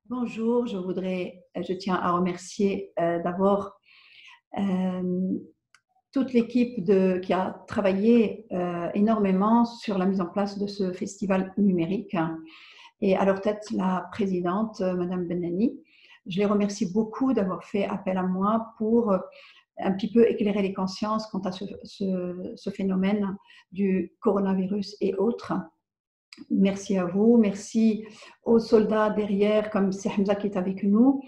Bonjour, je tiens à remercier d'abord toute l'équipe qui a travaillé énormément sur la mise en place de ce festival numérique et à leur tête la présidente, Madame Benani. Je les remercie beaucoup d'avoir fait appel à moi pour un petit peu éclairer les consciences quant à ce phénomène du coronavirus et autres. Merci à vous, merci aux soldats derrière comme c'est Hamza qui est avec nous,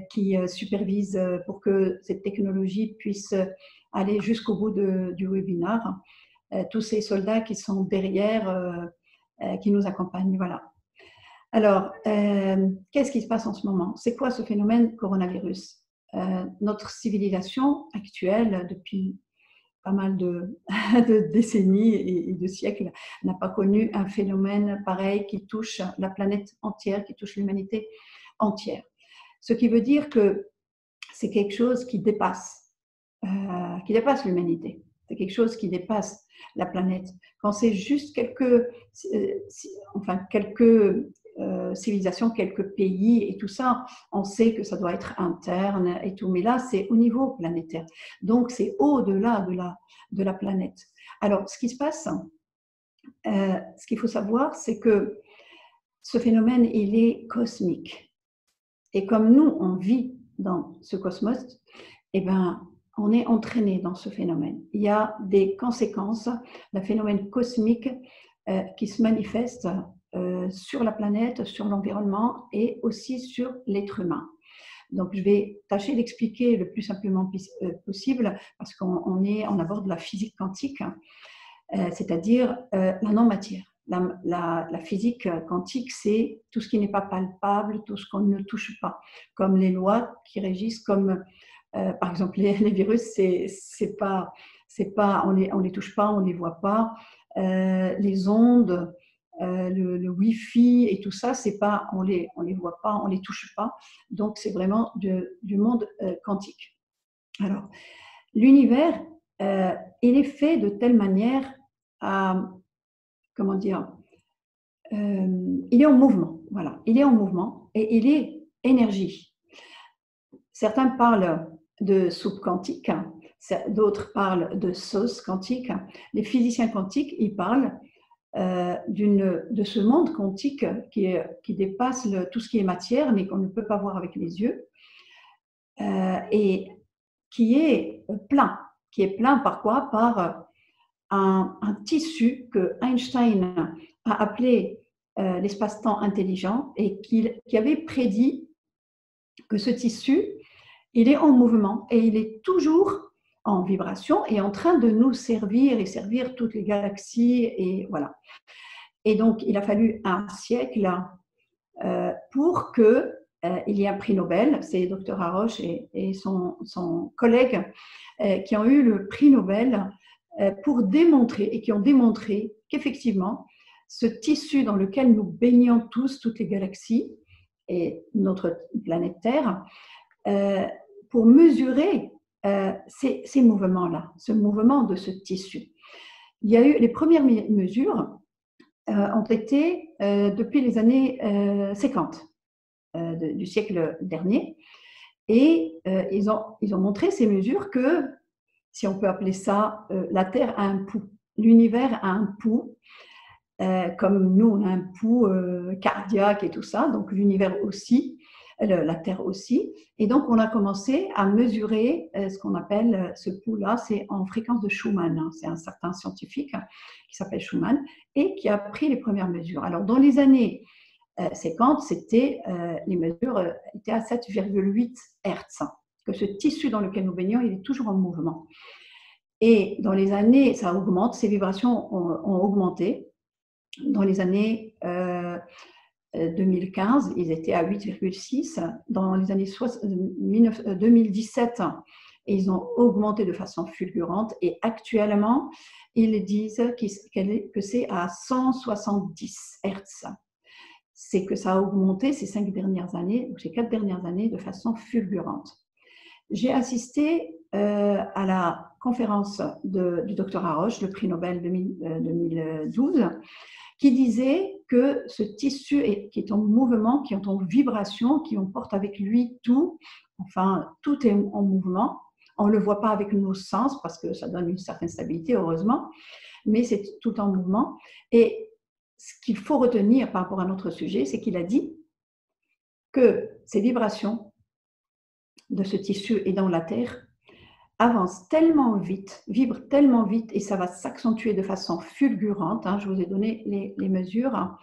qui supervise pour que cette technologie puisse aller jusqu'au bout du webinaire. Tous ces soldats qui sont derrière, qui nous accompagnent. Voilà. Alors, qu'est-ce qui se passe en ce moment? C'est quoi ce phénomène coronavirus? Notre civilisation actuelle, depuis pas mal de décennies et de siècles, n'a pas connu un phénomène pareil qui touche la planète entière, qui touche l'humanité entière. Ce qui veut dire que c'est quelque chose qui dépasse l'humanité. C'est quelque chose qui dépasse la planète. Quand c'est juste quelques civilisations, quelques pays et tout ça, on sait que ça doit être interne et tout, mais là c'est au niveau planétaire, donc c'est au-delà de la planète. Alors ce qui se passe, ce qu'il faut savoir, c'est que ce phénomène il est cosmique et comme nous on vit dans ce cosmos, eh ben on est entraîné dans ce phénomène. Il y a des conséquences d'un phénomène cosmique qui se manifeste sur la planète, sur l'environnement et aussi sur l'être humain. Donc, je vais tâcher d'expliquer le plus simplement possible parce qu'on aborde la physique quantique, c'est-à-dire la non-matière. La physique quantique, c'est tout ce qui n'est pas palpable, tout ce qu'on ne touche pas, comme les lois qui régissent, comme par exemple les virus, on les touche pas, on les voit pas. Les ondes, le Wi-Fi et tout ça, c'est pas, on les voit pas, on les touche pas. Donc c'est vraiment du monde quantique. Alors l'univers, il est fait de telle manière à, comment dire, il est en mouvement. Voilà, il est en mouvement et il est énergie. Certains parlent de soupe quantique, d'autres parlent de sauce quantique. Les physiciens quantiques, ils parlent de ce monde quantique qui dépasse tout ce qui est matière, mais qu'on ne peut pas voir avec les yeux, et qui est plein par quoi? Par un tissu que Einstein a appelé l'espace-temps intelligent et qui avait prédit que ce tissu, il est en mouvement et il est toujours en vibration et en train de nous servir et servir toutes les galaxies et voilà. Et donc, il a fallu un siècle pour qu'il y ait un prix Nobel. C'est Dr Haroche et son collègue qui ont eu le prix Nobel pour démontrer et qui ont démontré qu'effectivement, ce tissu dans lequel nous baignons tous, toutes les galaxies et notre planète Terre, pour mesurer ces mouvements-là, ce mouvement de ce tissu. Il y a eu les premières mesures ont été depuis les années 50 du siècle dernier et ils ont montré ces mesures que, si on peut appeler ça, la Terre a un pouls, l'univers a un pouls, comme nous on a un pouls cardiaque et tout ça, donc l'univers aussi, la Terre aussi. Et donc, on a commencé à mesurer ce qu'on appelle ce pouls-là, c'est en fréquence de Schumann. Hein. C'est un certain scientifique qui s'appelle Schumann et qui a pris les premières mesures. Alors, dans les années 50, les mesures étaient à 7,8 Hertz. Que ce tissu dans lequel nous baignons, il est toujours en mouvement. Et dans les années, ça augmente, ces vibrations ont augmenté. Dans les années 2015, ils étaient à 8,6. Dans les années 2017, ils ont augmenté de façon fulgurante et actuellement, ils disent que c'est à 170 Hertz. c'est que ça a augmenté ces 5 dernières années, ou ces 4 dernières années, de façon fulgurante. J'ai assisté à la conférence du docteur Haroche, le prix Nobel 2012, qui disait que ce tissu qui est en mouvement, qui est en vibration, qui emporte avec lui tout, enfin, tout est en mouvement. On ne le voit pas avec nos sens parce que ça donne une certaine stabilité, heureusement, mais c'est tout en mouvement. Et ce qu'il faut retenir par rapport à notre sujet, c'est qu'il a dit que ces vibrations de ce tissu et dans la Terre avance tellement vite, vibre tellement vite, et ça va s'accentuer de façon fulgurante. Je vous ai donné les mesures.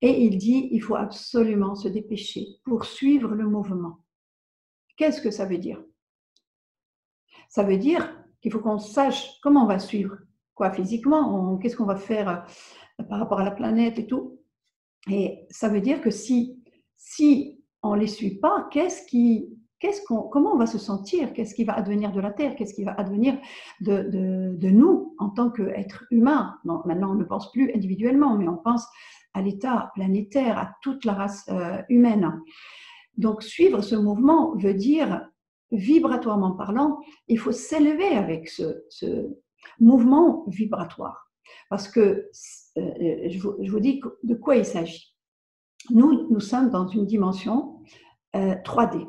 Et il dit, il faut absolument se dépêcher pour suivre le mouvement. Qu'est-ce que ça veut dire? Ça veut dire qu'il faut qu'on sache comment on va suivre. Quoi, physiquement, qu'est-ce qu'on va faire par rapport à la planète et tout. Et ça veut dire que si on ne les suit pas, comment on va se sentir? Qu'est-ce qui va advenir de la Terre? Qu'est-ce qui va advenir de nous en tant qu'êtres humains? Maintenant, on ne pense plus individuellement, mais on pense à l'état planétaire, à toute la race humaine. Donc, suivre ce mouvement veut dire, vibratoirement parlant, il faut s'élever avec ce mouvement vibratoire. Parce que je vous dis de quoi il s'agit. Nous sommes dans une dimension 3D.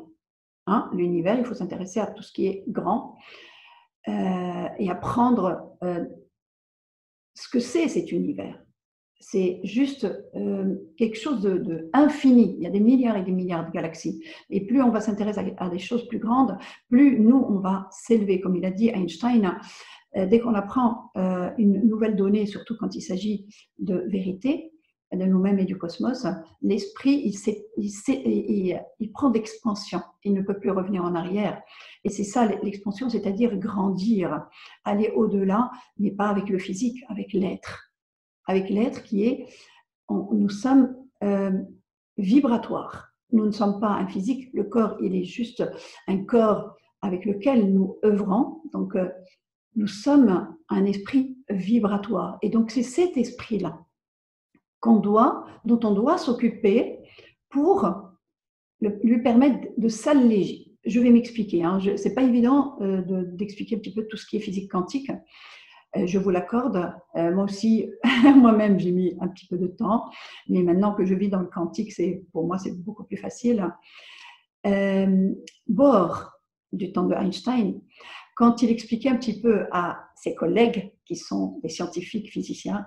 L'univers, il faut s'intéresser à tout ce qui est grand et apprendre ce que c'est cet univers. C'est juste quelque chose d'infini. Il y a des milliards et des milliards de galaxies. Et plus on va s'intéresser à des choses plus grandes, plus nous, on va s'élever. Comme il a dit Einstein, dès qu'on apprend une nouvelle donnée, surtout quand il s'agit de vérité, de nous-mêmes et du cosmos, l'esprit, il prend d'expansion. Il ne peut plus revenir en arrière. Et c'est ça l'expansion, c'est-à-dire grandir, aller au-delà, mais pas avec le physique, avec l'être. Avec l'être qui est, nous sommes vibratoires. Nous ne sommes pas un physique. Le corps, il est juste un corps avec lequel nous œuvrons. Donc, nous sommes un esprit vibratoire. Et donc, c'est cet esprit-là dont on doit s'occuper pour lui permettre de s'alléger. Je vais m'expliquer. Ce n'est pas évident d'expliquer un petit peu tout ce qui est physique quantique. Je vous l'accorde. Moi aussi, moi-même, j'ai mis un petit peu de temps. Mais maintenant que je vis dans le quantique, pour moi, c'est beaucoup plus facile. Bohr, du temps de Einstein, quand il expliquait un petit peu à ses collègues, qui sont des scientifiques physiciens,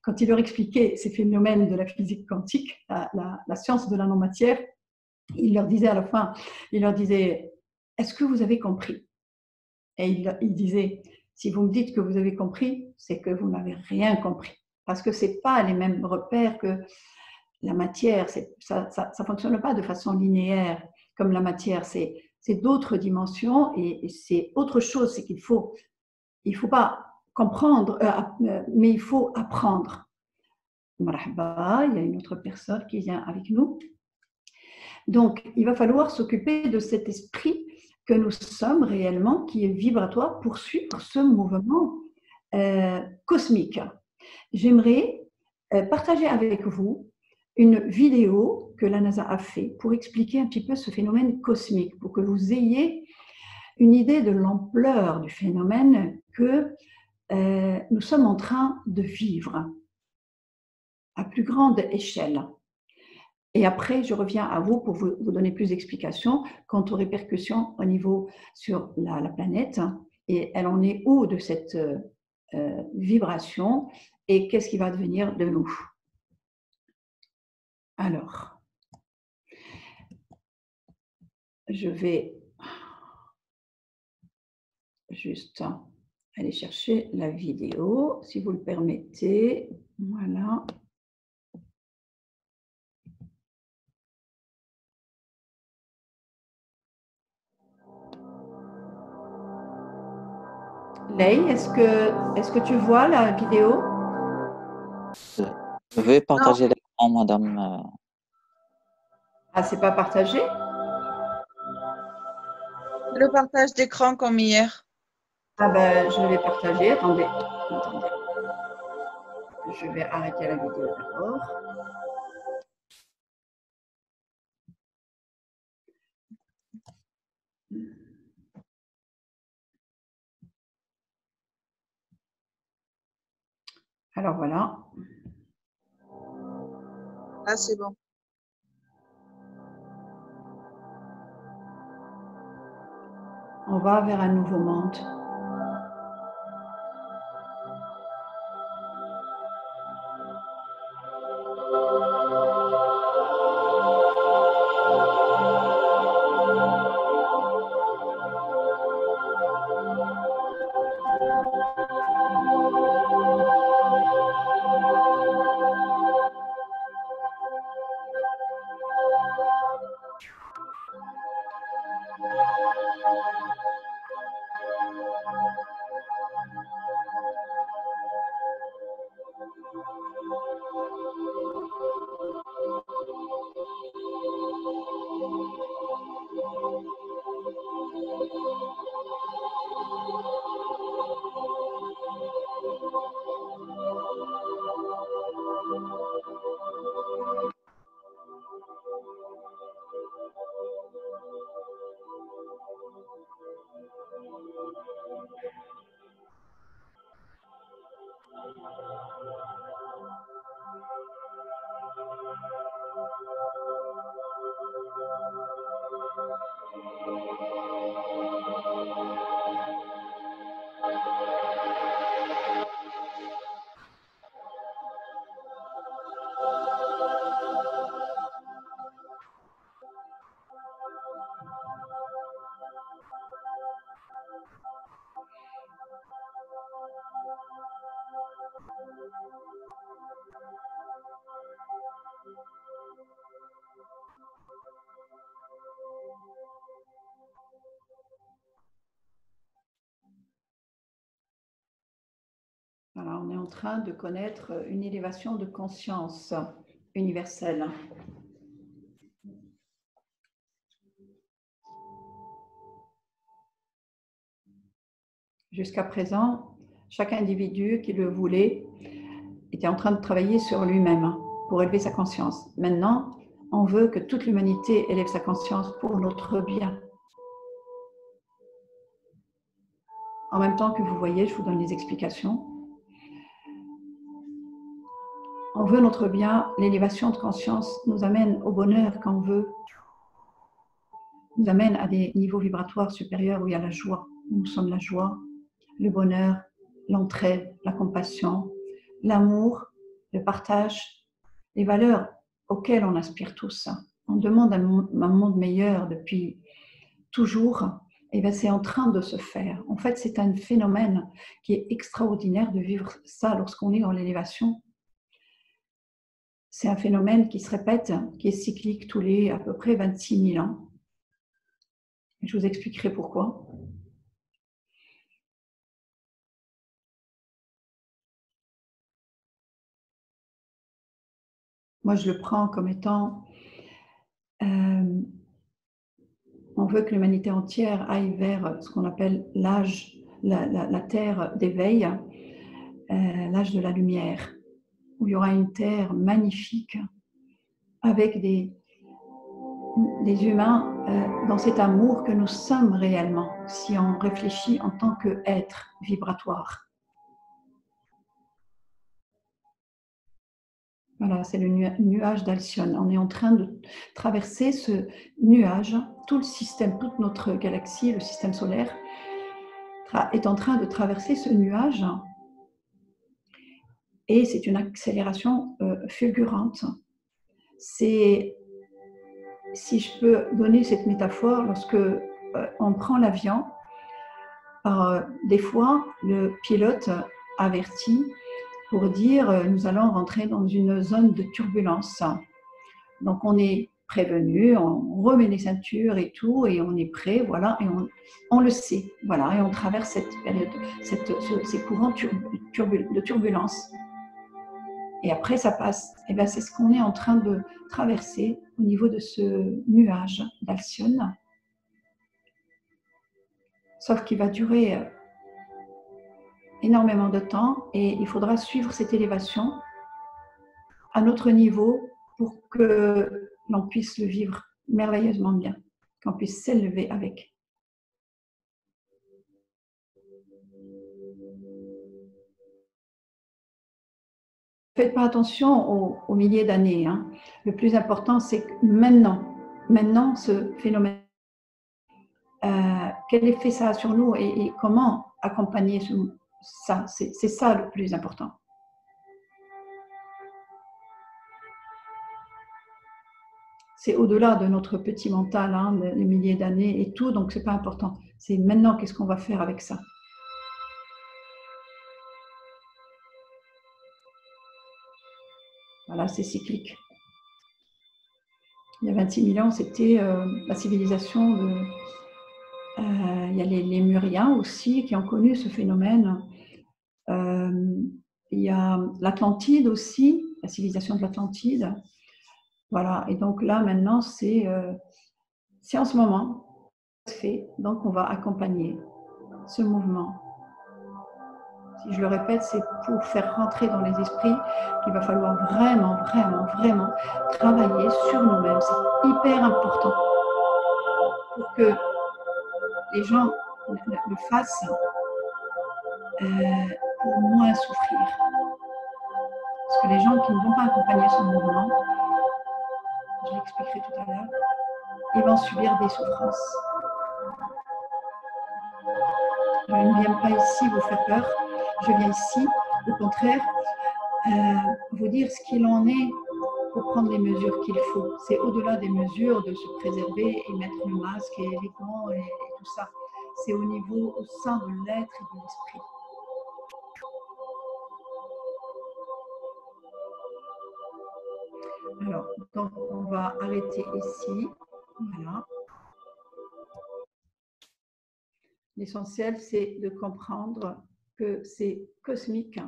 quand il leur expliquait ces phénomènes de la physique quantique, la science de la non-matière, il leur disait à la fin, est-ce que vous avez compris? Et il disait, si vous me dites que vous avez compris, c'est que vous n'avez rien compris. Parce que ce n'est pas les mêmes repères que la matière. Ça ne fonctionne pas de façon linéaire comme la matière. C'est d'autres dimensions et c'est autre chose. C'est qu'il faut pas comprendre, mais il faut apprendre. Marhaba, il y a une autre personne qui vient avec nous. Donc, il va falloir s'occuper de cet esprit que nous sommes réellement, qui est vibratoire, pour suivre ce mouvement cosmique. J'aimerais partager avec vous une vidéo que la NASA a fait pour expliquer un petit peu ce phénomène cosmique, pour que vous ayez une idée de l'ampleur du phénomène que nous sommes en train de vivre à plus grande échelle. Et après, je reviens à vous pour vous donner plus d'explications quant aux répercussions au niveau sur la planète. Et elle en est où de cette vibration et qu'est-ce qui va devenir de nous. Alors, je vais juste aller chercher la vidéo, si vous le permettez. Voilà. Lei, est-ce que tu vois la vidéo? Je vais partager l'écran, madame. Ah, c'est pas partagé? Le partage d'écran comme hier. Ah ben, je vais partager. Attendez. Je vais arrêter la vidéo d'abord. Alors voilà. Là, c'est bon. On va vers un nouveau monde. Voilà, on est en train de connaître une élévation de conscience universelle. Jusqu'à présent, chaque individu qui le voulait était en train de travailler sur lui-même pour élever sa conscience. Maintenant, on veut que toute l'humanité élève sa conscience pour notre bien. En même temps que vous voyez, je vous donne les explications. On veut notre bien, l'élévation de conscience nous amène au bonheur qu'on veut, nous amène à des niveaux vibratoires supérieurs où il y a la joie. Nous sommes la joie, le bonheur, l'entraide, la compassion, l'amour, le partage, les valeurs auxquelles on aspire tous. On demande un monde meilleur depuis toujours, et bien c'est en train de se faire. En fait, c'est un phénomène qui est extraordinaire de vivre ça lorsqu'on est dans l'élévation. C'est un phénomène qui se répète, qui est cyclique tous les à peu près 26 000 ans. Je vous expliquerai pourquoi. Moi, je le prends comme étant... on veut que l'humanité entière aille vers ce qu'on appelle l'âge, la terre d'éveil, l'âge de la lumière, où il y aura une terre magnifique avec des humains dans cet amour que nous sommes réellement, si on réfléchit en tant qu'être vibratoire. Voilà, c'est le nuage d'Alcyone. On est en train de traverser ce nuage. Tout le système, toute notre galaxie, le système solaire, est en train de traverser ce nuage. Et c'est une accélération fulgurante. C'est, si je peux donner cette métaphore, lorsque on prend l'avion, des fois, le pilote avertit pour dire nous allons rentrer dans une zone de turbulence. Donc on est prévenu, on remet les ceintures et tout, et on est prêt, voilà, et on le sait, voilà, et on traverse cette période, ces courants de turbulence. Et après ça passe. Et bien c'est ce qu'on est en train de traverser au niveau de ce nuage d'Alcyone, sauf qu'il va durer énormément de temps et il faudra suivre cette élévation à notre niveau pour que l'on puisse le vivre merveilleusement bien, qu'on puisse s'élever avec. faites pas attention aux milliers d'années. Hein. Le plus important, c'est que maintenant, ce phénomène, quel effet ça a sur nous et comment accompagner ça. C'est ça le plus important. C'est au-delà de notre petit mental, hein, les milliers d'années et tout, donc c'est pas important. C'est maintenant qu'est-ce qu'on va faire avec ça. Voilà, c'est cyclique. Il y a 26 000 ans, c'était la civilisation de... il y a les Lémuriens aussi qui ont connu ce phénomène. Il y a l'Atlantide aussi, la civilisation de l'Atlantide. Voilà, et donc là, maintenant, c'est en ce moment, fait. Donc, on va accompagner ce mouvement. Si je le répète, c'est pour faire rentrer dans les esprits qu'il va falloir vraiment travailler sur nous-mêmes. C'est hyper important pour que les gens le fassent pour moins souffrir. Parce que les gens qui ne vont pas accompagner ce mouvement, je l'expliquerai tout à l'heure, ils vont subir des souffrances. Je ne viens pas ici vous faire peur, je viens ici, au contraire, vous dire ce qu'il en est pour prendre les mesures qu'il faut. C'est au-delà des mesures de se préserver et mettre le masque et les gants et tout ça. C'est au niveau, au sein de l'être et de l'esprit. Alors, donc on va arrêter ici. Voilà. L'essentiel, c'est de comprendre que c'est cosmique.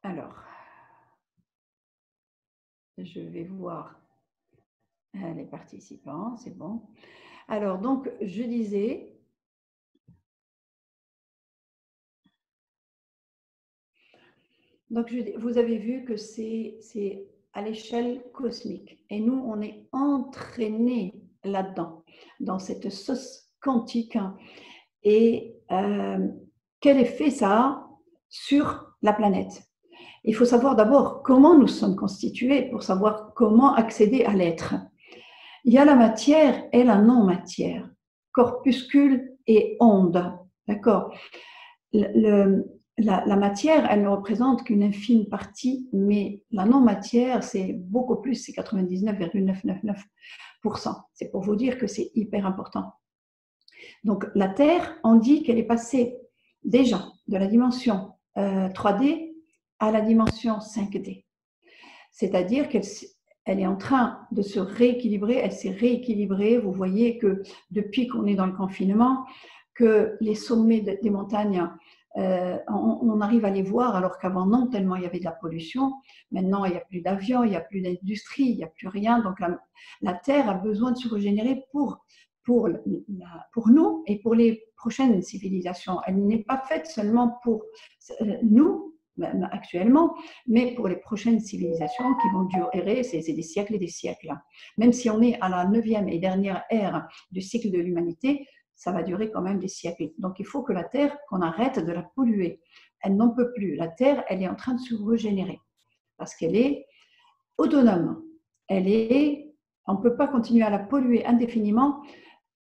Alors, je vais voir les participants, c'est bon. Alors, donc, je disais, donc vous avez vu que c'est à l'échelle cosmique. Et nous, on est entraînés là-dedans, dans cette sauce quantique. Et quel effet ça a sur la planète? Il faut savoir d'abord comment nous sommes constitués pour savoir comment accéder à l'être. Il y a la matière et la non-matière, corpuscule et onde. D'accord? La matière, elle ne représente qu'une infime partie, mais la non-matière, c'est beaucoup plus, c'est 99,999%. C'est pour vous dire que c'est hyper important. Donc, la Terre, on dit qu'elle est passée déjà de la dimension 3D à la dimension 5D. C'est-à-dire qu'elle est en train de se rééquilibrer, elle s'est rééquilibrée. Vous voyez que depuis qu'on est dans le confinement, que les sommets des montagnes, on arrive à les voir, alors qu'avant non, tellement il y avait de la pollution. Maintenant, il n'y a plus d'avions, il n'y a plus d'industrie, il n'y a plus rien. Donc la Terre a besoin de se régénérer pour nous et pour les prochaines civilisations. Elle n'est pas faite seulement pour nous, même actuellement, mais pour les prochaines civilisations qui vont durer, c'est des siècles et des siècles. Même si on est à la 9e et dernière ère du cycle de l'humanité, ça va durer quand même des siècles. Donc il faut que la Terre, qu'on arrête de la polluer. Elle n'en peut plus. La Terre, elle est en train de se régénérer parce qu'elle est autonome. On ne peut pas continuer à la polluer indéfiniment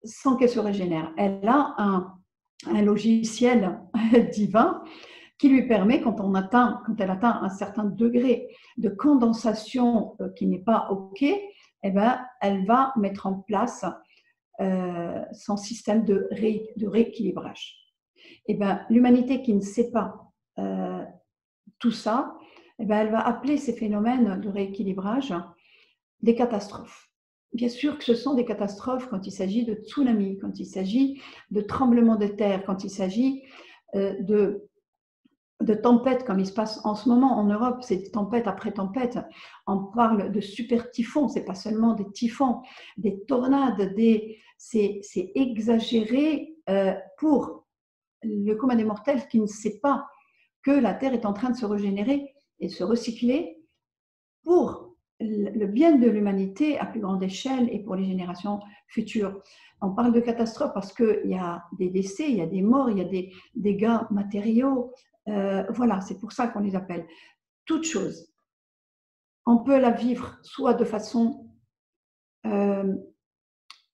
sans qu'elle se régénère. Elle a un logiciel divin qui lui permet, quand elle atteint un certain degré de condensation qui n'est pas OK, eh ben, elle va mettre en place son système de rééquilibrage. Eh ben, l'humanité qui ne sait pas tout ça, eh ben, elle va appeler ces phénomènes de rééquilibrage des catastrophes. Bien sûr que ce sont des catastrophes quand il s'agit de tsunamis, quand il s'agit de tremblements de terre, quand il s'agit de tempêtes comme il se passe en ce moment en Europe, c'est tempête après tempête. On parle de super typhons, c'est pas seulement des typhons, des tornades, c'est exagéré pour le commun des mortels qui ne sait pas que la Terre est en train de se régénérer et de se recycler pour le bien de l'humanité à plus grande échelle et pour les générations futures. On parle de catastrophe parce qu'il y a des décès, il y a des morts, il y a des dégâts matériaux. Voilà, c'est pour ça qu'on les appelle. Toute chose, on peut la vivre soit de façon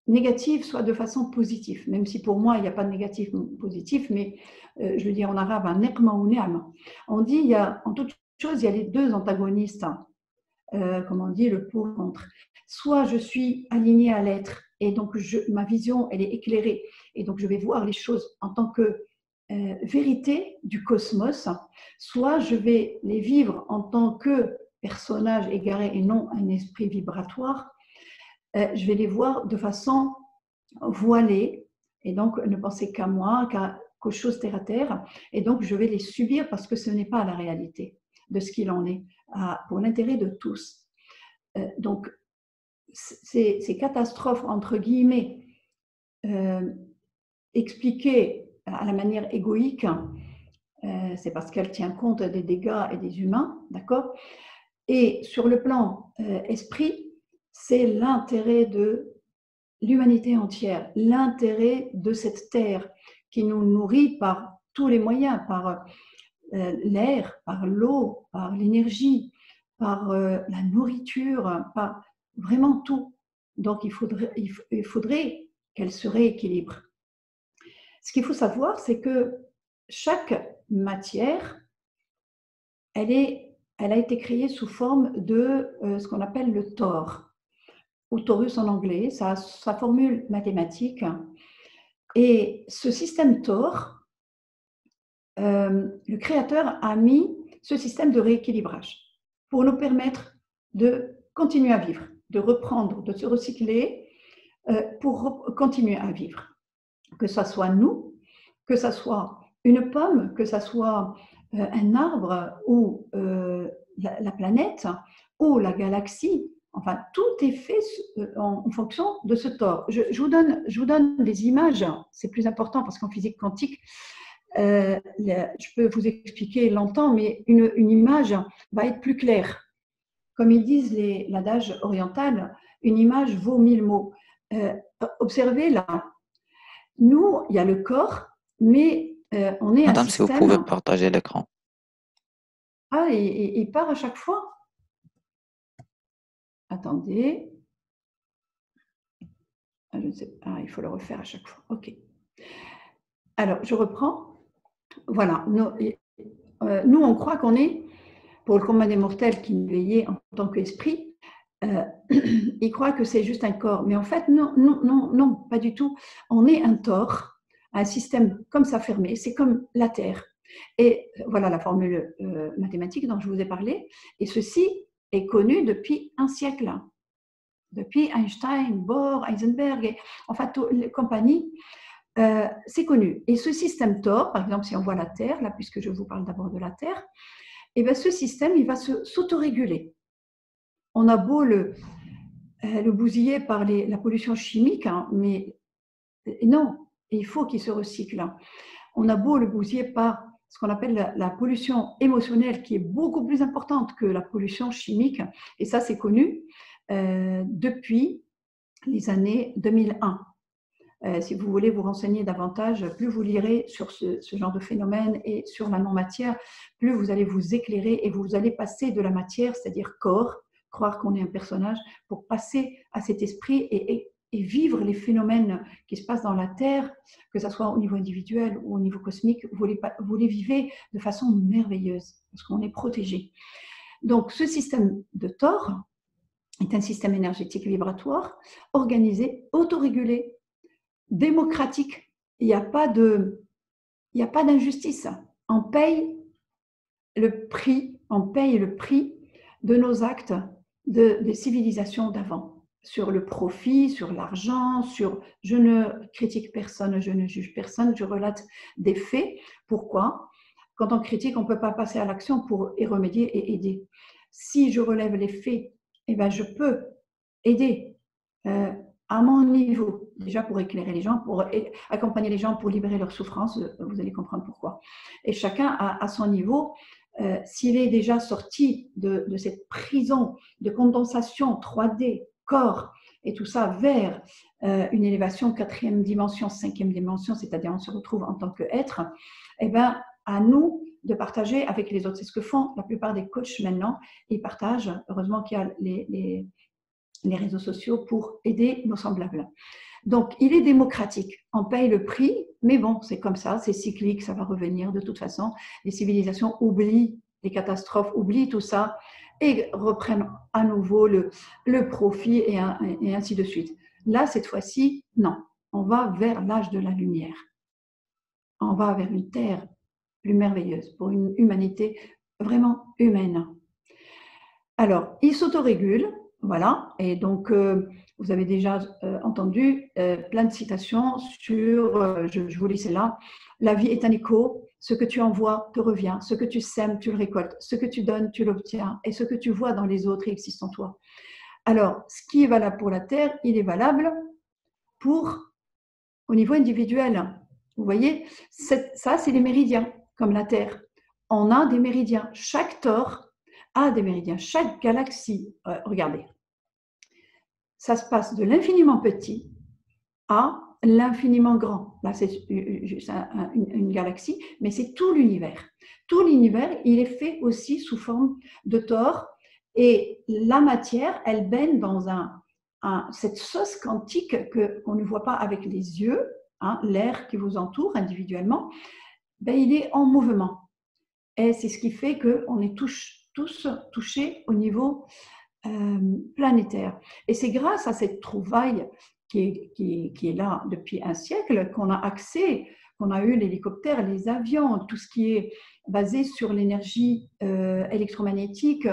négative, soit de façon positive, même si pour moi, il n'y a pas de négatif positif, mais je veux dire en arabe, un ni'ma ou ni'ma. On dit, en toute chose, il y a les deux antagonistes, comme on dit, le pour et le contre. Soit je suis alignée à l'être, et donc ma vision, elle est éclairée, et donc je vais voir les choses en tant que vérité du cosmos, soit je vais les vivre en tant que personnage égaré et non un esprit vibratoire, je vais les voir de façon voilée, et donc ne penser qu'à moi, qu'aux choses terre à terre, et donc je vais les subir parce que ce n'est pas la réalité de ce qu'il en est, pour l'intérêt de tous. Donc, ces catastrophes, entre guillemets, expliquées à la manière égoïque, c'est parce qu'elle tient compte des dégâts et des humains, d'accord? Et sur le plan esprit, c'est l'intérêt de l'humanité entière, l'intérêt de cette terre qui nous nourrit par tous les moyens, par l'air, par l'eau, par l'énergie, par la nourriture, par vraiment tout. Donc il faudrait qu'elle se rééquilibre. Ce qu'il faut savoir, c'est que chaque matière, elle a été créée sous forme de ce qu'on appelle le Thor, ou torus en anglais, sa formule mathématique. Et ce système Thor, le créateur a mis ce système de rééquilibrage pour nous permettre de continuer à vivre, de reprendre, de se recycler pour continuer à vivre. Que ce soit nous, que ce soit une pomme, que ce soit un arbre ou la planète ou la galaxie. Enfin, tout est fait en fonction de ce Thor. Je vous donne des images, c'est plus important parce qu'en physique quantique, je peux vous expliquer longtemps, mais une image va être plus claire. Comme ils disent l'adage oriental, une image vaut 1000 mots. Observez là, nous, il y a le corps, mais on est Madame, un système… si vous pouvez partager l'écran. Ah, il part à chaque fois? Attendez. Je ne sais pas, il faut le refaire à chaque fois. OK. Alors, je reprends. Voilà. Nous, on croit qu'on est, pour le commun des mortels qui nous veillait en tant qu'esprit, ils croient que c'est juste un corps. Mais en fait, non, pas du tout. On est un Thor, un système comme ça fermé. C'est comme la Terre. Et voilà la formule mathématique dont je vous ai parlé. Et ceci est connu depuis un siècle. Depuis Einstein, Bohr, Heisenberg, et enfin, toutes les compagnies, c'est connu. Et ce système Thor, par exemple, si on voit la Terre, là, puisque je vous parle d'abord de la Terre, et bien ce système, il va s'autoréguler. On a beau le bousiller par la pollution chimique, hein, mais non, il faut qu'il se recycle. On a beau le bousiller par ce qu'on appelle la pollution émotionnelle, qui est beaucoup plus importante que la pollution chimique, et ça, c'est connu depuis les années 2001. Si vous voulez vous renseigner davantage, plus vous lirez sur ce genre de phénomène et sur la non-matière, plus vous allez vous éclairer et vous allez passer de la matière, c'est-à-dire corps, croire qu'on est un personnage, pour passer à cet esprit et vivre les phénomènes qui se passent dans la Terre, que ce soit au niveau individuel ou au niveau cosmique, vous les vivez de façon merveilleuse, parce qu'on est protégé. Donc, ce système de Thor est un système énergétique vibratoire, organisé, autorégulé, démocratique. Il n'y a pas d'injustice. On paye le prix de nos actes des civilisations d'avant, sur le profit, sur l'argent, je ne critique personne, je ne juge personne, je relate des faits. Pourquoi? Quand on critique, on ne peut pas passer à l'action pour y remédier et aider. Si je relève les faits, eh ben, je peux aider à mon niveau, déjà pour éclairer les gens, pour accompagner les gens, pour libérer leur souffrance, vous allez comprendre pourquoi. Et chacun à son niveau s'il est déjà sorti de cette prison de condensation 3D, corps et tout ça vers une élévation 4e dimension, 5e dimension, c'est-à-dire on se retrouve en tant qu'être, eh bien, à nous de partager avec les autres. C'est ce que font la plupart des coachs maintenant. Ils partagent, heureusement qu'il y a les réseaux sociaux pour aider nos semblables. Donc, il est démocratique. On paye le prix, mais bon, c'est comme ça, c'est cyclique, ça va revenir de toute façon. Les civilisations oublient les catastrophes, oublient tout ça et reprennent à nouveau le profit et ainsi de suite. Là, cette fois-ci, non. On va vers l'âge de la lumière. On va vers une terre plus merveilleuse pour une humanité vraiment humaine. Alors, il s'autorégule, voilà, et donc vous avez déjà entendu plein de citations sur, je vous lis celle-là, la vie est un écho, ce que tu envoies te revient, ce que tu sèmes, tu le récoltes, ce que tu donnes, tu l'obtiens, et ce que tu vois dans les autres existe en toi. Alors, ce qui est valable pour la Terre, il est valable au niveau individuel. Vous voyez, ça c'est les méridiens, comme la Terre. On a des méridiens, chaque tore a des méridiens, chaque galaxie, regardez, ça se passe de l'infiniment petit à l'infiniment grand. Là, c'est juste une galaxie, mais c'est tout l'univers. Tout l'univers, il est fait aussi sous forme de tore, et la matière, elle baigne dans cette sauce quantique qu'on ne voit pas avec les yeux, hein, l'air qui vous entoure individuellement, ben, il est en mouvement. Et c'est ce qui fait qu'on est tous touchés au niveau planétaire. Et c'est grâce à cette trouvaille qui est là depuis un siècle qu'on a accès, qu'on a eu l'hélicoptère, les avions, tout ce qui est basé sur l'énergie électromagnétique,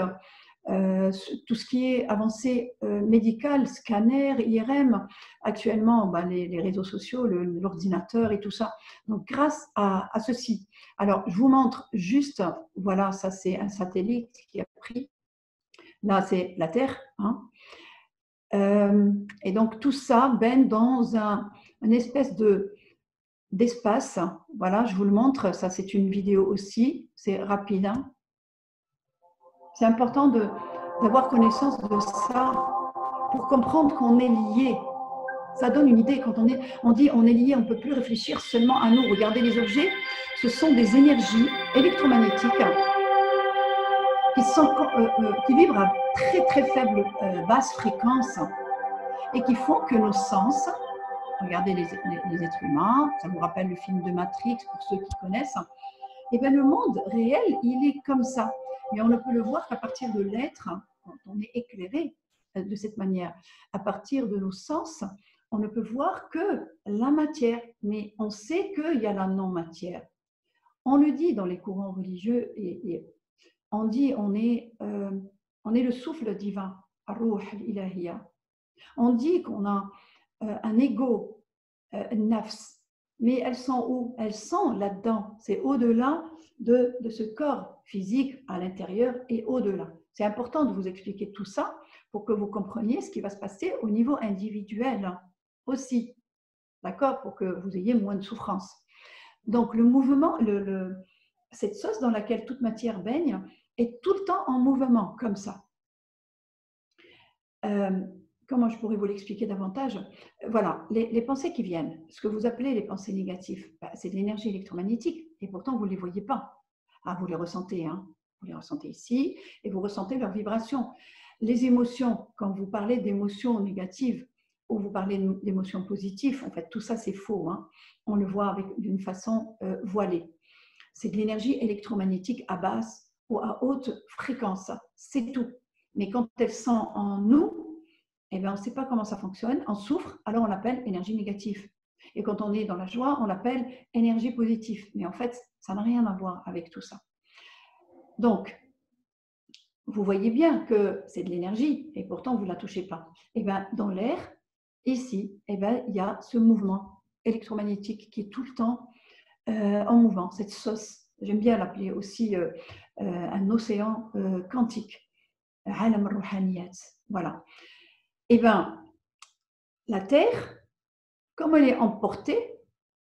tout ce qui est avancé médical, scanner, IRM, actuellement les réseaux sociaux, l'ordinateur et tout ça. Donc grâce à ceci. Alors je vous montre juste, voilà, ça c'est un satellite qui a pris. Là, c'est la Terre. Hein. Et donc, tout ça baigne dans une espèce d'espace. Voilà, je vous le montre. Ça, c'est une vidéo aussi. C'est rapide. Hein. C'est important d'avoir connaissance de ça pour comprendre qu'on est lié. Ça donne une idée. Quand on dit on est lié, on ne peut plus réfléchir seulement à nous. Regardez les objets. Ce sont des énergies électromagnétiques qui vibrent à très très faible basse fréquence et qui font que nos sens, regardez les êtres humains, ça vous rappelle le film de Matrix pour ceux qui connaissent, et bien le monde réel, il est comme ça. Mais on ne peut le voir qu'à partir de l'être, quand on est éclairé de cette manière. À partir de nos sens, on ne peut voir que la matière, mais on sait qu'il y a la non-matière. On le dit dans les courants religieux et on dit on est le souffle divin, Ar-Ruh al-Ilahiyya. On dit qu'on a un ego, nafs, mais elles sont où? Elles sont là-dedans. C'est au-delà de ce corps physique à l'intérieur et au-delà. C'est important de vous expliquer tout ça pour que vous compreniez ce qui va se passer au niveau individuel aussi. D'accord? Pour que vous ayez moins de souffrance. Donc le mouvement, cette sauce dans laquelle toute matière baigne est tout le temps en mouvement, comme ça. Comment je pourrais vous l'expliquer davantage? Voilà, les pensées qui viennent, ce que vous appelez les pensées négatives, c'est de l'énergie électromagnétique et pourtant vous ne les voyez pas. Ah, vous les ressentez, hein? Vous les ressentez ici et vous ressentez leurs vibrations. Les émotions, quand vous parlez d'émotions négatives ou vous parlez d'émotions positives, en fait tout ça c'est faux, hein? On le voit d'une façon voilée. C'est de l'énergie électromagnétique à basse ou à haute fréquence, c'est tout. Mais quand elles sont en nous, eh bien, on ne sait pas comment ça fonctionne, on souffre, alors on l'appelle énergie négative. Et quand on est dans la joie, on l'appelle énergie positive. Mais en fait, ça n'a rien à voir avec tout ça. Donc, vous voyez bien que c'est de l'énergie et pourtant vous ne la touchez pas. Eh bien, dans l'air, ici, eh bien, il y a ce mouvement électromagnétique qui est tout le temps en mouvement, cette sauce. J'aime bien l'appeler aussi un océan quantique. Alam Rouhaniyat. Voilà. Eh bien, la Terre, comme elle est emportée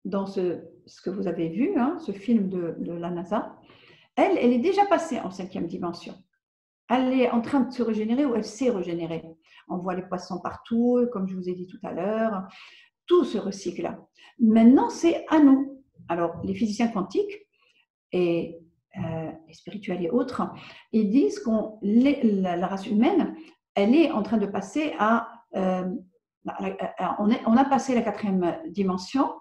dans ce que vous avez vu, hein, ce film de la NASA, elle est déjà passée en 5e dimension. Elle est en train de se régénérer ou elle s'est régénérée. On voit les poissons partout, comme je vous ai dit tout à l'heure. Tout se recycle. Maintenant, c'est à nous. Alors, les physiciens quantiques et spirituels et autres, ils disent que la race humaine, elle est en train de passer on a passé la 4e dimension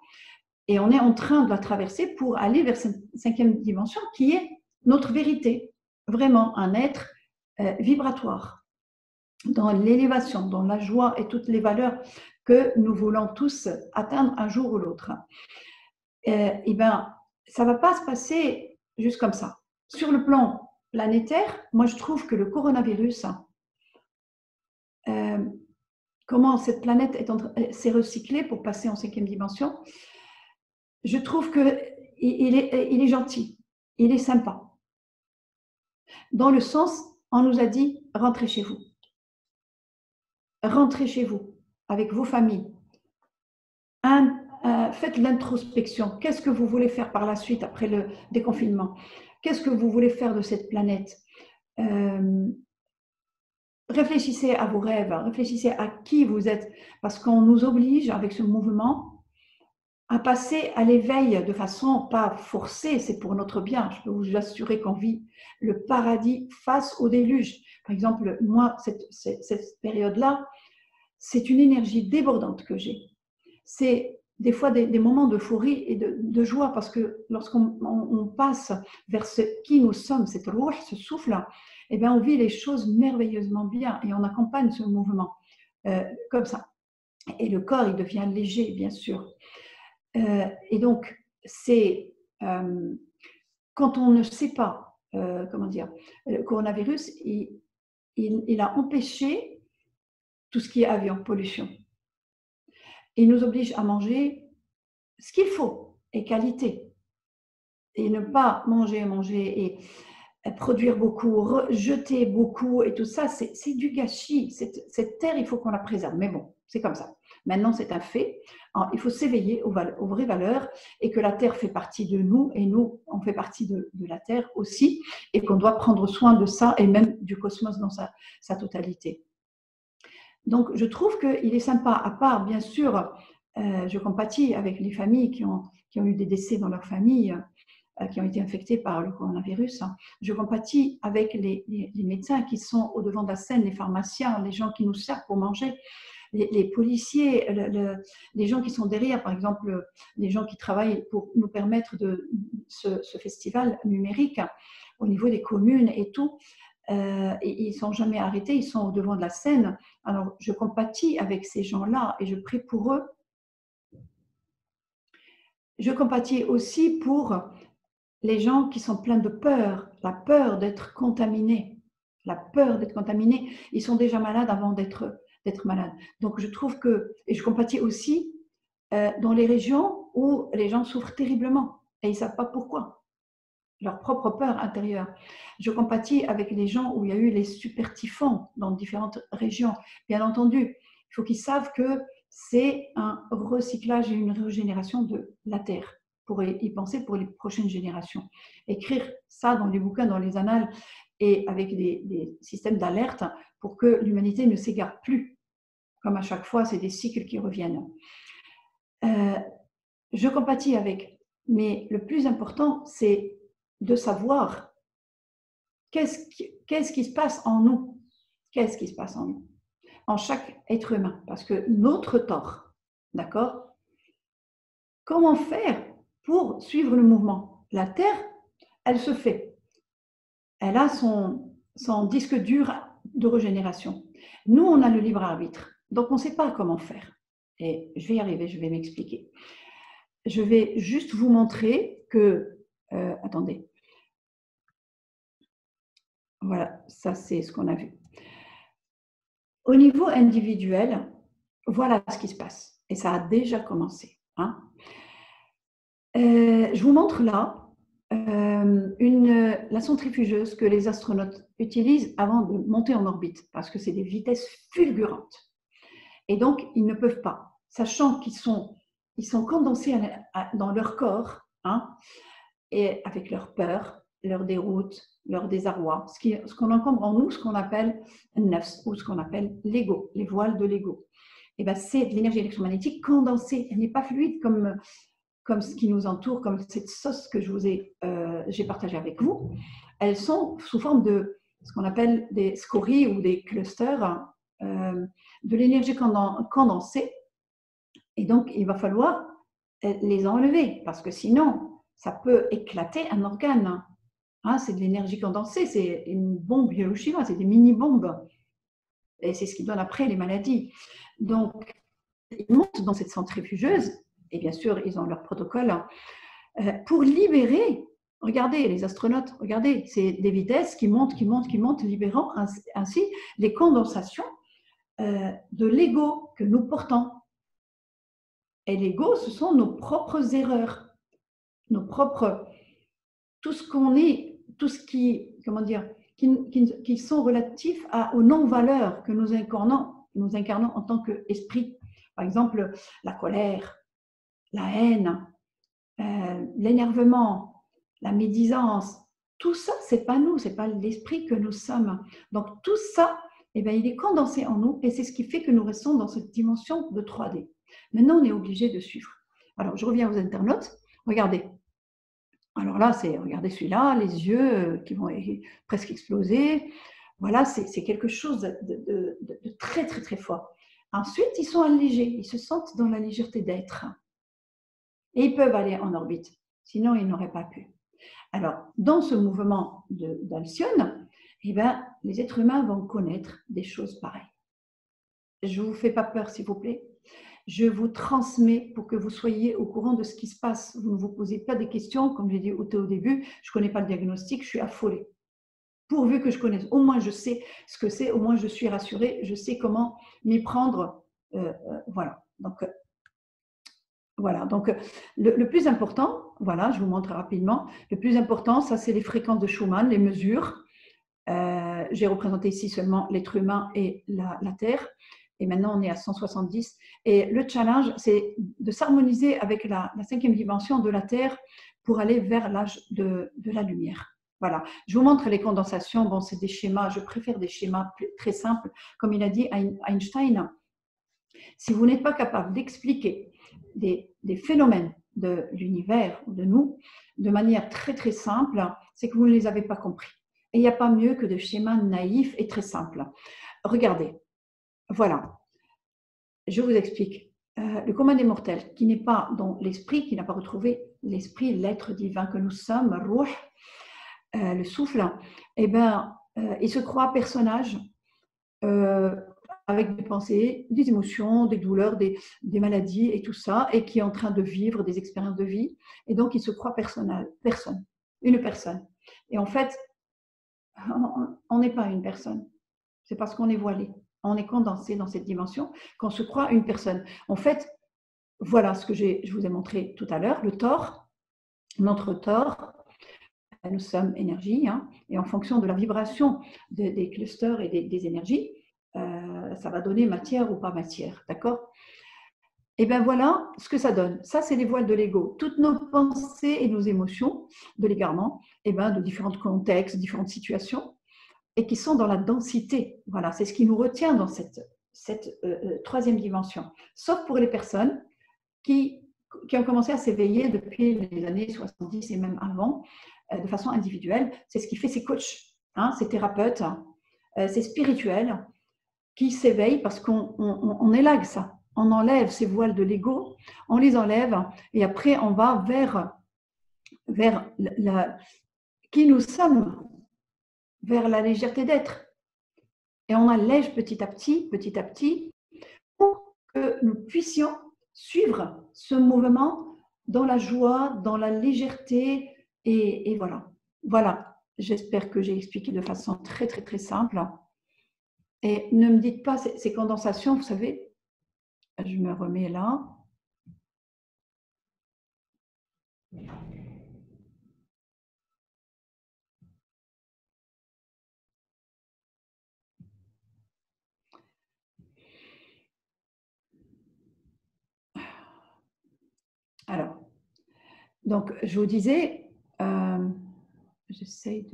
et on est en train de la traverser pour aller vers cette 5e dimension qui est notre vérité. Vraiment, un être vibratoire, dans l'élévation, dans la joie et toutes les valeurs que nous voulons tous atteindre un jour ou l'autre. Et ben, ça ne va pas se passer juste comme ça. Sur le plan planétaire, moi je trouve que le coronavirus, comment cette planète s'est recyclée pour passer en 5e dimension, je trouve qu'il est gentil, il est sympa. Dans le sens, on nous a dit, rentrez chez vous. Rentrez chez vous, avec vos familles. Faites l'introspection. Qu'est-ce que vous voulez faire par la suite, après le déconfinement? Qu'est-ce que vous voulez faire de cette planète? Réfléchissez à vos rêves, réfléchissez à qui vous êtes, parce qu'on nous oblige, avec ce mouvement, à passer à l'éveil de façon pas forcée, c'est pour notre bien. Je peux vous assurer qu'on vit le paradis face au déluge. Par exemple, moi, cette période-là, c'est une énergie débordante que j'ai. C'est des fois des moments d'euphorie et de joie, parce que lorsqu'on passe vers ce qui nous sommes, cette rouh, ce souffle, eh bien, on vit les choses merveilleusement bien et on accompagne ce mouvement comme ça. Et le corps, il devient léger, bien sûr. Et donc, c'est quand on ne sait pas, comment dire, le coronavirus, il a empêché tout ce qui est avion, pollution. Il nous oblige à manger ce qu'il faut et qualité. Et ne pas manger et produire beaucoup, jeter beaucoup et tout ça, c'est du gâchis. Cette terre, il faut qu'on la préserve. Mais bon, c'est comme ça. Maintenant, c'est un fait. Alors, il faut s'éveiller aux vraies valeurs et que la terre fait partie de nous et nous, on fait partie de la terre aussi et qu'on doit prendre soin de ça et même du cosmos dans sa totalité. Donc, je trouve qu'il est sympa, à part, bien sûr, je compatis avec les familles qui ont eu des décès dans leur famille, qui ont été infectés par le coronavirus. Je compatis avec les médecins qui sont au devant de la scène, les pharmaciens, les gens qui nous servent pour manger, les policiers, les gens qui sont derrière, par exemple, les gens qui travaillent pour nous permettre de ce festival numérique au niveau des communes et tout. Et ils ne sont jamais arrêtés, ils sont au devant de la scène. Alors, je compatis avec ces gens-là et je prie pour eux. Je compatis aussi pour les gens qui sont pleins de peur, la peur d'être contaminés. La peur d'être contaminés, ils sont déjà malades avant d'être malades. Donc, je trouve que, et je compatis aussi dans les régions où les gens souffrent terriblement et ils ne savent pas pourquoi. Leur propre peur intérieure. Je compatis avec les gens où il y a eu les super typhons dans différentes régions. Bien entendu, il faut qu'ils savent que c'est un recyclage et une régénération de la Terre, pour y penser pour les prochaines générations. Écrire ça dans les bouquins, dans les annales et avec des systèmes d'alerte pour que l'humanité ne s'égare plus. Comme à chaque fois, c'est des cycles qui reviennent. Je compatis avec, mais le plus important, c'est de savoir qu'est-ce qui se passe en nous. Qu'est-ce qui se passe en nous, en chaque être humain. Parce que notre tort, d'accord? Comment faire pour suivre le mouvement? La Terre, elle se fait. Elle a son disque dur de régénération. Nous, on a le libre arbitre. Donc, on ne sait pas comment faire. Et je vais y arriver, je vais m'expliquer. Je vais juste vous montrer que... attendez. Voilà, ça c'est ce qu'on a vu. Au niveau individuel, voilà ce qui se passe. Et ça a déjà commencé. Hein. Je vous montre là la centrifugeuse que les astronautes utilisent avant de monter en orbite, parce que c'est des vitesses fulgurantes. Et donc, ils ne peuvent pas, sachant qu'ils sont condensés dans leur corps, hein, et avec leur peur, leur déroute, leur désarroi, ce qu'on encombre en nous, ce qu'on appelle nafs ou ce qu'on appelle l'ego, les voiles de l'ego. Et ben, c'est de l'énergie électromagnétique condensée. Elle n'est pas fluide comme ce qui nous entoure, comme cette sauce que j'ai partagée avec vous. Elles sont sous forme de ce qu'on appelle des scories ou des clusters de l'énergie condensée. Et donc, il va falloir les enlever parce que sinon, ça peut éclater un organe. Hein, c'est de l'énergie condensée, c'est une bombe Hiroshima, c'est des mini-bombes. Et c'est ce qui donne après les maladies. Donc, ils montent dans cette centrifugeuse, et bien sûr, ils ont leur protocole, pour libérer. Regardez, les astronautes, regardez, c'est des vitesses qui montent, libérant ainsi les condensations de l'ego que nous portons. Et l'ego, ce sont nos propres erreurs, nos propres, tout ce qu'on est, tout ce qui, comment dire, qui sont relatifs aux non-valeurs que nous incarnons en tant qu'esprit. Par exemple, la colère, la haine, l'énervement, la médisance, tout ça, c'est pas nous, c'est pas l'esprit que nous sommes. Donc tout ça, eh bien, il est condensé en nous et c'est ce qui fait que nous restons dans cette dimension de 3D. Maintenant, on est obligé de suivre. Alors, je reviens aux internautes. Regardez. Alors là, regardez celui-là, les yeux qui vont presque exploser. Voilà, c'est quelque chose de très, très, très fort. Ensuite, ils sont allégés, ils se sentent dans la légèreté d'être. Et ils peuvent aller en orbite, sinon ils n'auraient pas pu. Alors, dans ce mouvement d'Alcyone, eh ben, les êtres humains vont connaître des choses pareilles. Je ne vous fais pas peur, s'il vous plaît. Je vous transmets pour que vous soyez au courant de ce qui se passe. Vous ne vous posez pas des questions, comme j'ai dit au début, je ne connais pas le diagnostic, je suis affolée. Pourvu que je connaisse, au moins je sais ce que c'est, au moins je suis rassurée, je sais comment m'y prendre. Voilà. Donc le plus important, voilà, je vous montre rapidement, le plus important, ça c'est les fréquences de Schumann, les mesures. J'ai représenté ici seulement l'être humain et la Terre. Et maintenant, on est à 170. Et le challenge, c'est de s'harmoniser avec la 5e dimension de la Terre pour aller vers l'âge de la lumière. Voilà. Je vous montre les condensations. Bon, c'est des schémas. Je préfère des schémas très simples. Comme il a dit Einstein, si vous n'êtes pas capable d'expliquer des phénomènes de l'univers ou de nous de manière très, très simple, c'est que vous ne les avez pas compris. Et il n'y a pas mieux que de schémas naïfs et très simples. Regardez. Voilà, je vous explique. Le commun des mortels, qui n'est pas dans l'esprit, qui n'a pas retrouvé l'esprit, l'être divin que nous sommes, Ruh, le souffle, eh ben, il se croit personnage avec des pensées, des émotions, des douleurs, des maladies et tout ça, et qui est en train de vivre des expériences de vie. Et donc, il se croit une personne. Et en fait, on n'est pas une personne. C'est parce qu'on est voilé. On est condensé dans cette dimension qu'on se croit une personne. En fait, voilà ce que je vous ai montré tout à l'heure, le Thor, notre Thor, nous sommes énergie, hein, et en fonction de la vibration des clusters et des énergies, ça va donner matière ou pas matière, d'accord? Et bien voilà ce que ça donne. Ça, c'est les voiles de l'ego. Toutes nos pensées et nos émotions de l'égarement, et ben, de différents contextes, différentes situations, et qui sont dans la densité. Voilà, c'est ce qui nous retient dans cette 3e dimension. Sauf pour les personnes qui ont commencé à s'éveiller depuis les années 70 et même avant, de façon individuelle. C'est ce qui fait ces coachs, hein, ces thérapeutes, ces spirituels qui s'éveillent parce qu'on élague ça. On enlève ces voiles de l'ego, on les enlève et après on va vers qui nous sommes, vers la légèreté d'être. Et on allège petit à petit, pour que nous puissions suivre ce mouvement dans la joie, dans la légèreté. Et voilà. Voilà. J'espère que j'ai expliqué de façon très, très, très simple. Et ne me dites pas ces condensations, vous savez, je me remets là. Alors, donc je vous disais, j'essaye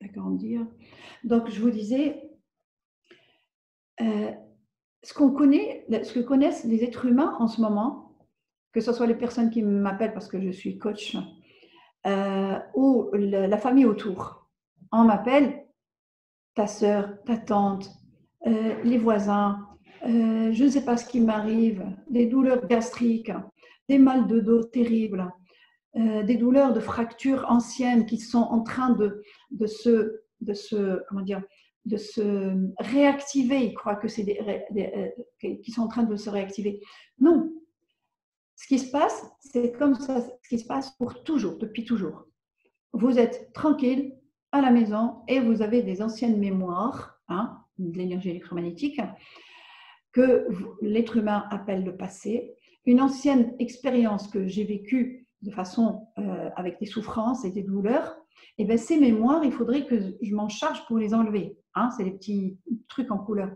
d'agrandir. Donc, je vous disais, ce que connaissent les êtres humains en ce moment, que ce soit les personnes qui m'appellent parce que je suis coach ou la famille autour. On m'appelle ta sœur, ta tante, les voisins, je ne sais pas ce qui m'arrive, des douleurs gastriques, des mal de dos terribles, des douleurs de fractures anciennes qui sont en train de se réactiver. Ils croient que c'est qui sont en train de se réactiver. Non. Ce qui se passe, c'est comme ça, ce qui se passe pour toujours, depuis toujours. Vous êtes tranquille à la maison et vous avez des anciennes mémoires, de l'énergie électromagnétique, que l'être humain appelle le passé, une ancienne expérience que j'ai vécue de façon avec des souffrances et des douleurs. Et bien ces mémoires, il faudrait que je m'en charge pour les enlever. C'est les petits trucs en couleur.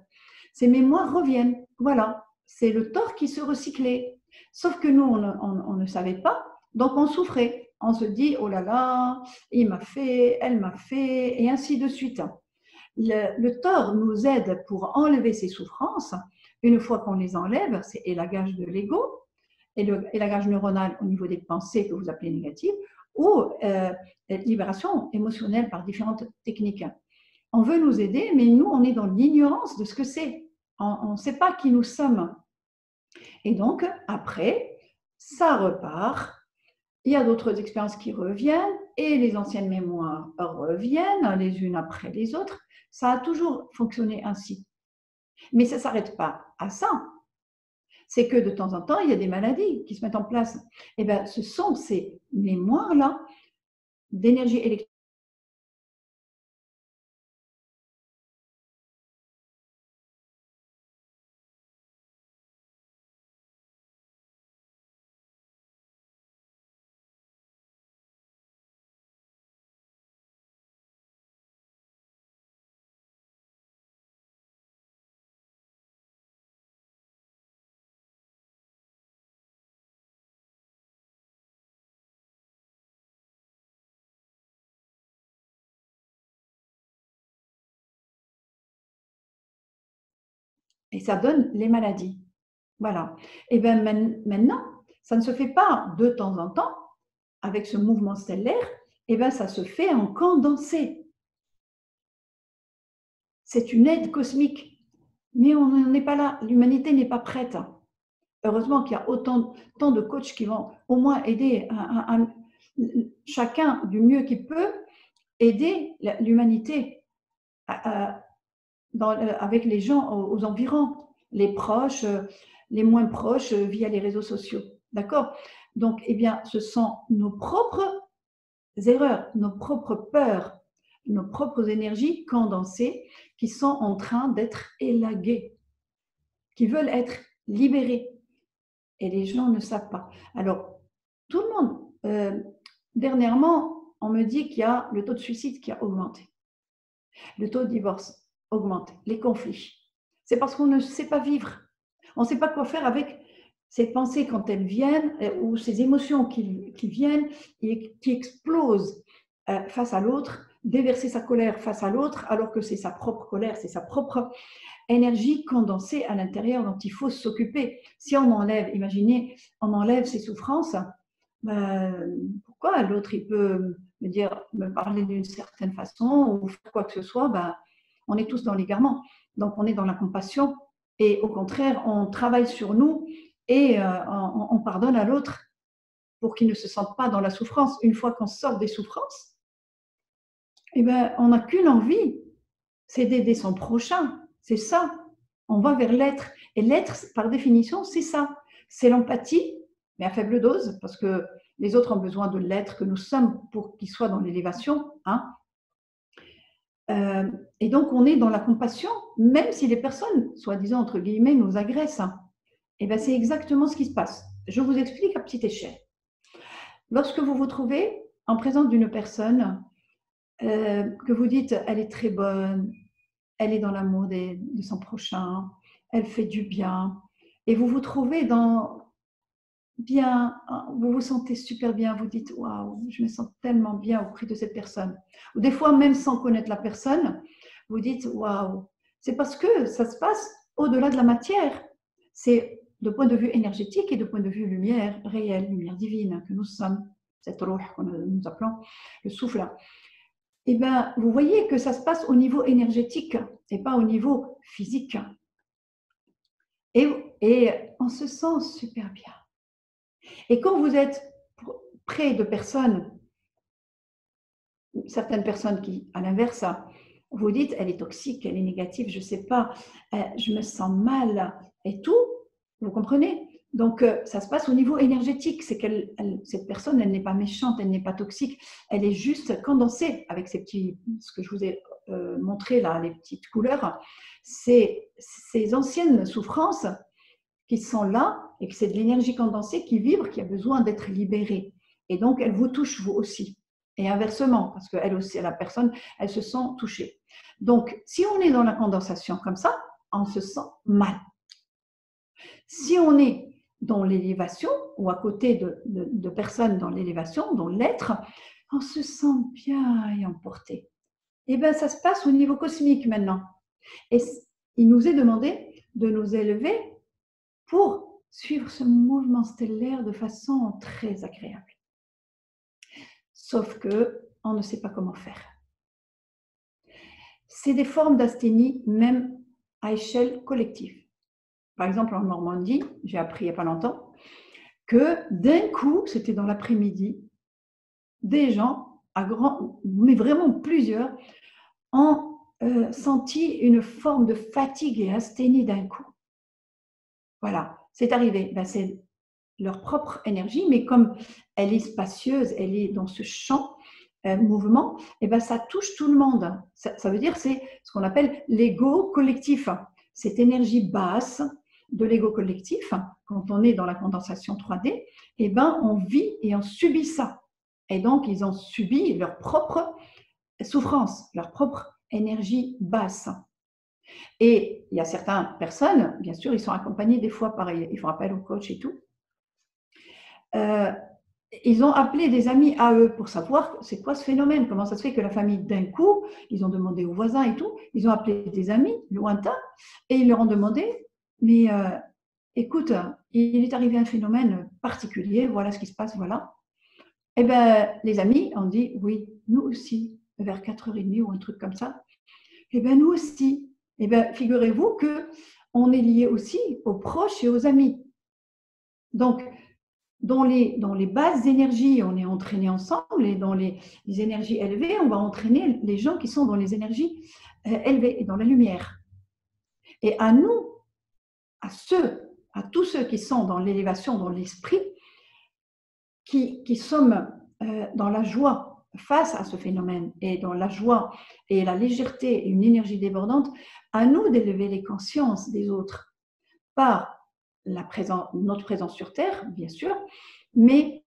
Ces mémoires reviennent. Voilà, c'est le tort qui se recyclait. Sauf que nous, on ne savait pas, donc on souffrait. On se dit, oh là là, il m'a fait, elle m'a fait, et ainsi de suite. Le tort nous aide pour enlever ces souffrances. Une fois qu'on les enlève, c'est élagage de l'ego, élagage neuronal au niveau des pensées que vous appelez négatives, ou libération émotionnelle par différentes techniques. On veut nous aider, mais nous, on est dans l'ignorance de ce que c'est. On ne sait pas qui nous sommes. Et donc, après, ça repart. Il y a d'autres expériences qui reviennent et les anciennes mémoires reviennent les unes après les autres. Ça a toujours fonctionné ainsi. Mais ça ne s'arrête pas à ça. C'est que de temps en temps, il y a des maladies qui se mettent en place. Et bien, ce sont ces mémoires-là d'énergie électrique. Et ça donne les maladies. Voilà. Et bien maintenant, ça ne se fait pas de temps en temps avec ce mouvement stellaire, et bien ça se fait en condensé. C'est une aide cosmique, mais on n'en est pas là. L'humanité n'est pas prête. Heureusement qu'il y a autant de coachs qui vont au moins aider chacun du mieux qu'il peut, aider l'humanité avec les gens aux environs, les proches, les moins proches via les réseaux sociaux. D'accord? Donc, eh bien, ce sont nos propres erreurs, nos propres peurs, nos propres énergies condensées qui sont en train d'être élaguées, qui veulent être libérées. Et les gens ne savent pas. Alors, tout le monde, dernièrement, on me dit qu'il y a le taux de suicide qui a augmenté. Le taux de divorce augmente, les conflits. C'est parce qu'on ne sait pas vivre. On ne sait pas quoi faire avec ces pensées quand elles viennent ou ces émotions qui viennent et qui explosent face à l'autre, déverser sa colère face à l'autre alors que c'est sa propre colère, c'est sa propre énergie condensée à l'intérieur dont il faut s'occuper. Si on enlève, imaginez, on enlève ses souffrances, pourquoi l'autre il peut me parler d'une certaine façon ou faire quoi que ce soit, on est tous dans l'égarement. Donc on est dans la compassion et au contraire, on travaille sur nous et on pardonne à l'autre pour qu'il ne se sente pas dans la souffrance. Une fois qu'on sort des souffrances, on n'a qu'une envie, c'est d'aider son prochain. C'est ça. On va vers l'être. Et l'être, par définition, c'est ça. C'est l'empathie, mais à faible dose, parce que les autres ont besoin de l'être que nous sommes pour qu'ils soient dans l'élévation. Et donc, on est dans la compassion, même si les personnes, soi-disant, entre guillemets, nous agressent. C'est exactement ce qui se passe. Je vous explique à petite échelle. Lorsque vous vous trouvez en présence d'une personne que vous dites, elle est très bonne, elle est dans l'amour de son prochain, elle fait du bien, et vous vous trouvez dans bien, vous vous sentez super bien, vous dites waouh, je me sens tellement bien auprès de cette personne. Ou des fois, même sans connaître la personne, vous dites waouh, c'est parce que ça se passe au-delà de la matière. C'est de point de vue énergétique et de point de vue lumière réelle, lumière divine que nous sommes, cette roue que nous appelons le souffle. Eh bien, vous voyez que ça se passe au niveau énergétique et pas au niveau physique. Et on se sent super bien. Et quand vous êtes près de personnes, certaines personnes qui, à l'inverse, vous dites, elle est toxique, elle est négative, je ne sais pas, je me sens mal et tout, vous comprenez? Donc, ça se passe au niveau énergétique. C'est cette personne, elle n'est pas méchante, elle n'est pas toxique, elle est juste condensée avec ces petits, ce que je vous ai montré là, les petites couleurs, ces anciennes souffrances qui sont là et que c'est de l'énergie condensée qui vibre, qui a besoin d'être libérée. Et donc, elle vous touche vous aussi. Et inversement, parce qu'elle aussi, la personne, elle se sent touchée. Donc, si on est dans la condensation comme ça, on se sent mal. Si on est dans l'élévation ou à côté de personnes dans l'élévation, dans l'être, on se sent bien et emporté. Et bien, ça se passe au niveau cosmique maintenant. Et il nous est demandé de nous élever pour suivre ce mouvement stellaire de façon très agréable. Sauf que on ne sait pas comment faire. C'est des formes d'asthénie même à échelle collective. Par exemple, en Normandie, j'ai appris il n'y a pas longtemps que d'un coup, c'était dans l'après-midi, des gens, mais vraiment plusieurs, ont senti une forme de fatigue et asthénie d'un coup. Voilà, c'est arrivé. Ben, c'est leur propre énergie, mais comme elle est spacieuse, elle est dans ce champ mouvement, et ben ça touche tout le monde. Ça veut dire c'est ce qu'on appelle l'ego collectif. Cette énergie basse de l'ego collectif, quand on est dans la condensation 3D, et ben on vit et on subit ça. Et donc ils ont subi leur propre souffrance, leur propre énergie basse. Et il y a certaines personnes, bien sûr, ils sont accompagnés des fois par, ils font appel au coach et tout. Ils ont appelé des amis à eux pour savoir c'est quoi ce phénomène, comment ça se fait que la famille d'un coup, ils ont demandé aux voisins et tout, ils ont appelé des amis lointains et ils leur ont demandé, mais écoute, il est arrivé un phénomène particulier, voilà ce qui se passe, voilà. Eh bien, les amis ont dit oui, nous aussi, vers 4h30 ou un truc comme ça. Eh bien, nous aussi. Eh bien, figurez-vous qu'on est lié aussi aux proches et aux amis. Donc, dans les basses énergies, on est entraîné ensemble et dans les énergies élevées, on va entraîner les gens qui sont dans les énergies élevées et dans la lumière. Et à nous, à tous ceux qui sont dans l'élévation, dans l'esprit, qui sommes dans la joie face à ce phénomène et dans la joie et la légèreté et une énergie débordante, à nous d'élever les consciences des autres par notre présence sur Terre, bien sûr, mais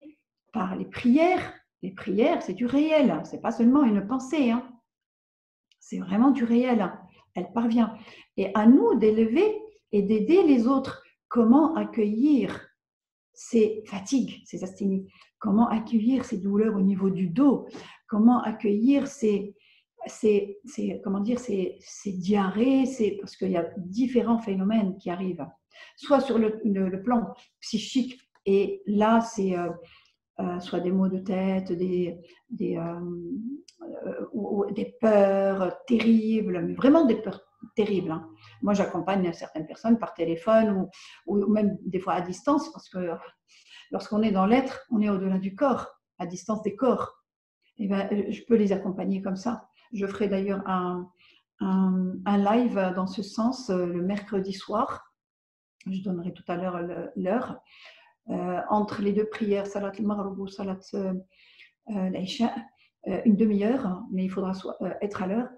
par les prières. Les prières, c'est du réel, c'est pas seulement une pensée, hein. C'est vraiment du réel, elle parvient. Et à nous d'élever et d'aider les autres. Comment accueillir ces fatigues, ces asthénies? Comment accueillir ces douleurs au niveau du dos? Comment accueillir ces diarrhées? Parce qu'il y a différents phénomènes qui arrivent, soit sur le plan psychique, et là, c'est soit des maux de tête, des peurs terribles, mais vraiment des peurs terribles, hein. Moi, j'accompagne certaines personnes par téléphone ou même des fois à distance, parce que lorsqu'on est dans l'être, on est au-delà du corps, à distance des corps. Et ben, je peux les accompagner comme ça. Je ferai d'ailleurs un live dans ce sens le mercredi soir. Je donnerai tout à l'heure l'heure. Entre les deux prières, Salat al-Maghrib ou Salat al-Isha, une demi-heure, mais il faudra être à l'heure,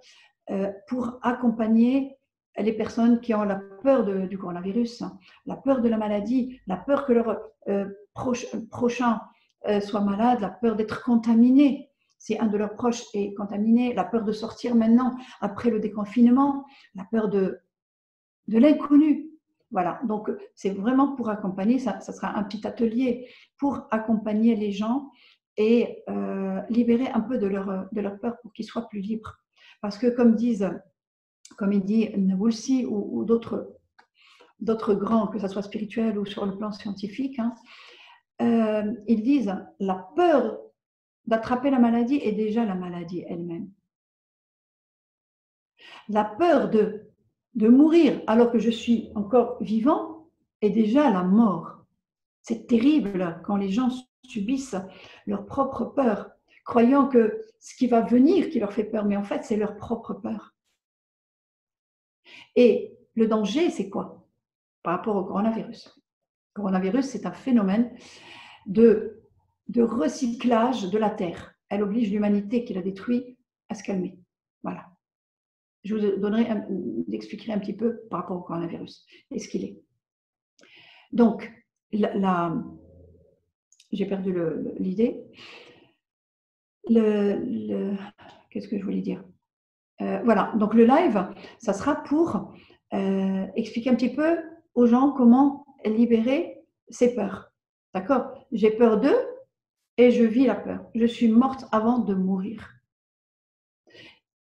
pour accompagner les personnes qui ont la peur du coronavirus, la peur de la maladie, la peur que leur prochain soit malade, la peur d'être contaminé si un de leurs proches est contaminé, la peur de sortir maintenant après le déconfinement, la peur de l'inconnu. Voilà, donc c'est vraiment pour accompagner, ça sera un petit atelier pour accompagner les gens et libérer un peu de leur peur pour qu'ils soient plus libres. Parce que comme il dit Nabulsi ou d'autres grands, que ce soit spirituel ou sur le plan scientifique, hein, ils disent la peur d'attraper la maladie est déjà la maladie elle-même. La peur de mourir alors que je suis encore vivant est déjà la mort. C'est terrible quand les gens subissent leur propre peur, croyant que ce qui va venir qui leur fait peur, mais en fait c'est leur propre peur. Et le danger, c'est quoi par rapport au coronavirus? Le coronavirus, c'est un phénomène de recyclage de la Terre. Elle oblige l'humanité qui la détruit à se calmer. Voilà. Je vous expliquerai un petit peu par rapport au coronavirus et ce qu'il est. Donc, j'ai perdu l'idée. Qu'est-ce que je voulais dire? Voilà, donc le live, ça sera pour expliquer un petit peu aux gens comment libérer ses peurs. D'accord? J'ai peur d'eux et je vis la peur. Je suis morte avant de mourir.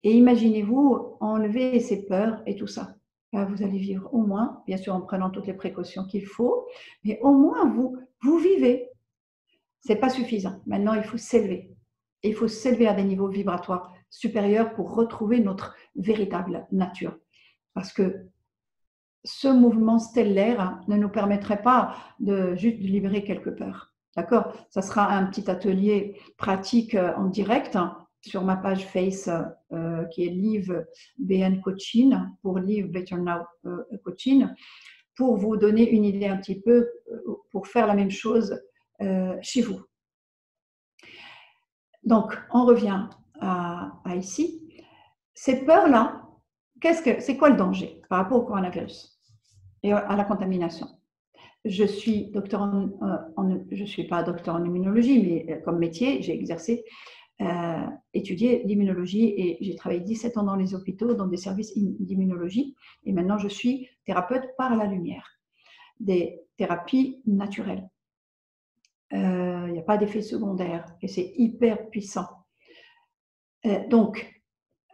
Et imaginez-vous enlever ces peurs et tout ça. Là, vous allez vivre au moins, bien sûr en prenant toutes les précautions qu'il faut, mais au moins vous vivez. Ce n'est pas suffisant. Maintenant, il faut s'élever. Il faut s'élever à des niveaux vibratoires supérieurs pour retrouver notre véritable nature. Parce que ce mouvement stellaire ne nous permettrait pas de juste libérer quelques peurs. D'accord? Ça sera un petit atelier pratique en direct sur ma page Face qui est Live BN Coaching, pour Live Better Now Coaching, pour vous donner une idée un petit peu, pour faire la même chose chez vous. Donc, on revient à ici. Ces peurs-là, c'est quoi le danger par rapport au coronavirus et à la contamination? Je suis je suis pas docteur en immunologie, mais comme métier, j'ai exercé, étudié l'immunologie et j'ai travaillé 17 ans dans les hôpitaux, dans des services d'immunologie. Et maintenant, je suis thérapeute par la lumière, des thérapies naturelles. Il n'y a pas d'effet secondaire et c'est hyper puissant. Donc,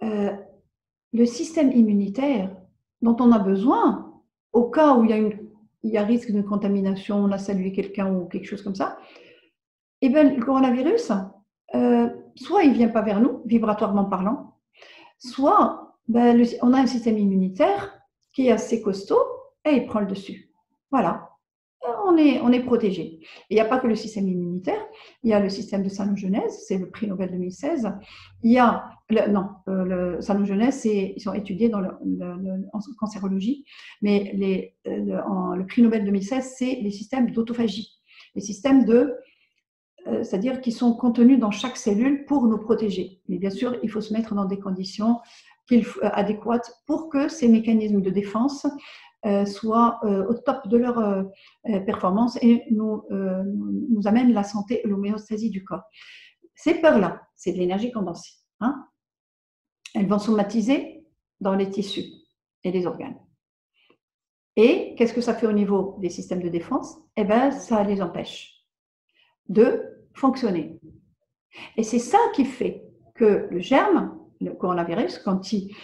le système immunitaire dont on a besoin, au cas où il y a risque de contamination, on a salué quelqu'un ou quelque chose comme ça, et bien le coronavirus, soit il ne vient pas vers nous, vibratoirement parlant, soit on a un système immunitaire qui est assez costaud et il prend le dessus. Voilà. On est protégé. Il n'y a pas que le système immunitaire, il y a le système de Sanogenèse, c'est le prix Nobel 2016. Il y a, le Sanogenèse, ils sont étudiés en cancérologie, mais le prix Nobel 2016, c'est les systèmes d'autophagie, les systèmes c'est-à-dire qui sont contenus dans chaque cellule pour nous protéger. Mais bien sûr, il faut se mettre dans des conditions adéquates pour que ces mécanismes de défense soient au top de leur performance et nous amènent la santé et l'homéostasie du corps. Ces peurs-là, c'est de l'énergie condensée. Hein, elles vont somatiser dans les tissus et les organes. Et qu'est-ce que ça fait au niveau des systèmes de défense? Eh bien, ça les empêche de fonctionner. Et c'est ça qui fait que le germe, le coronavirus, quand il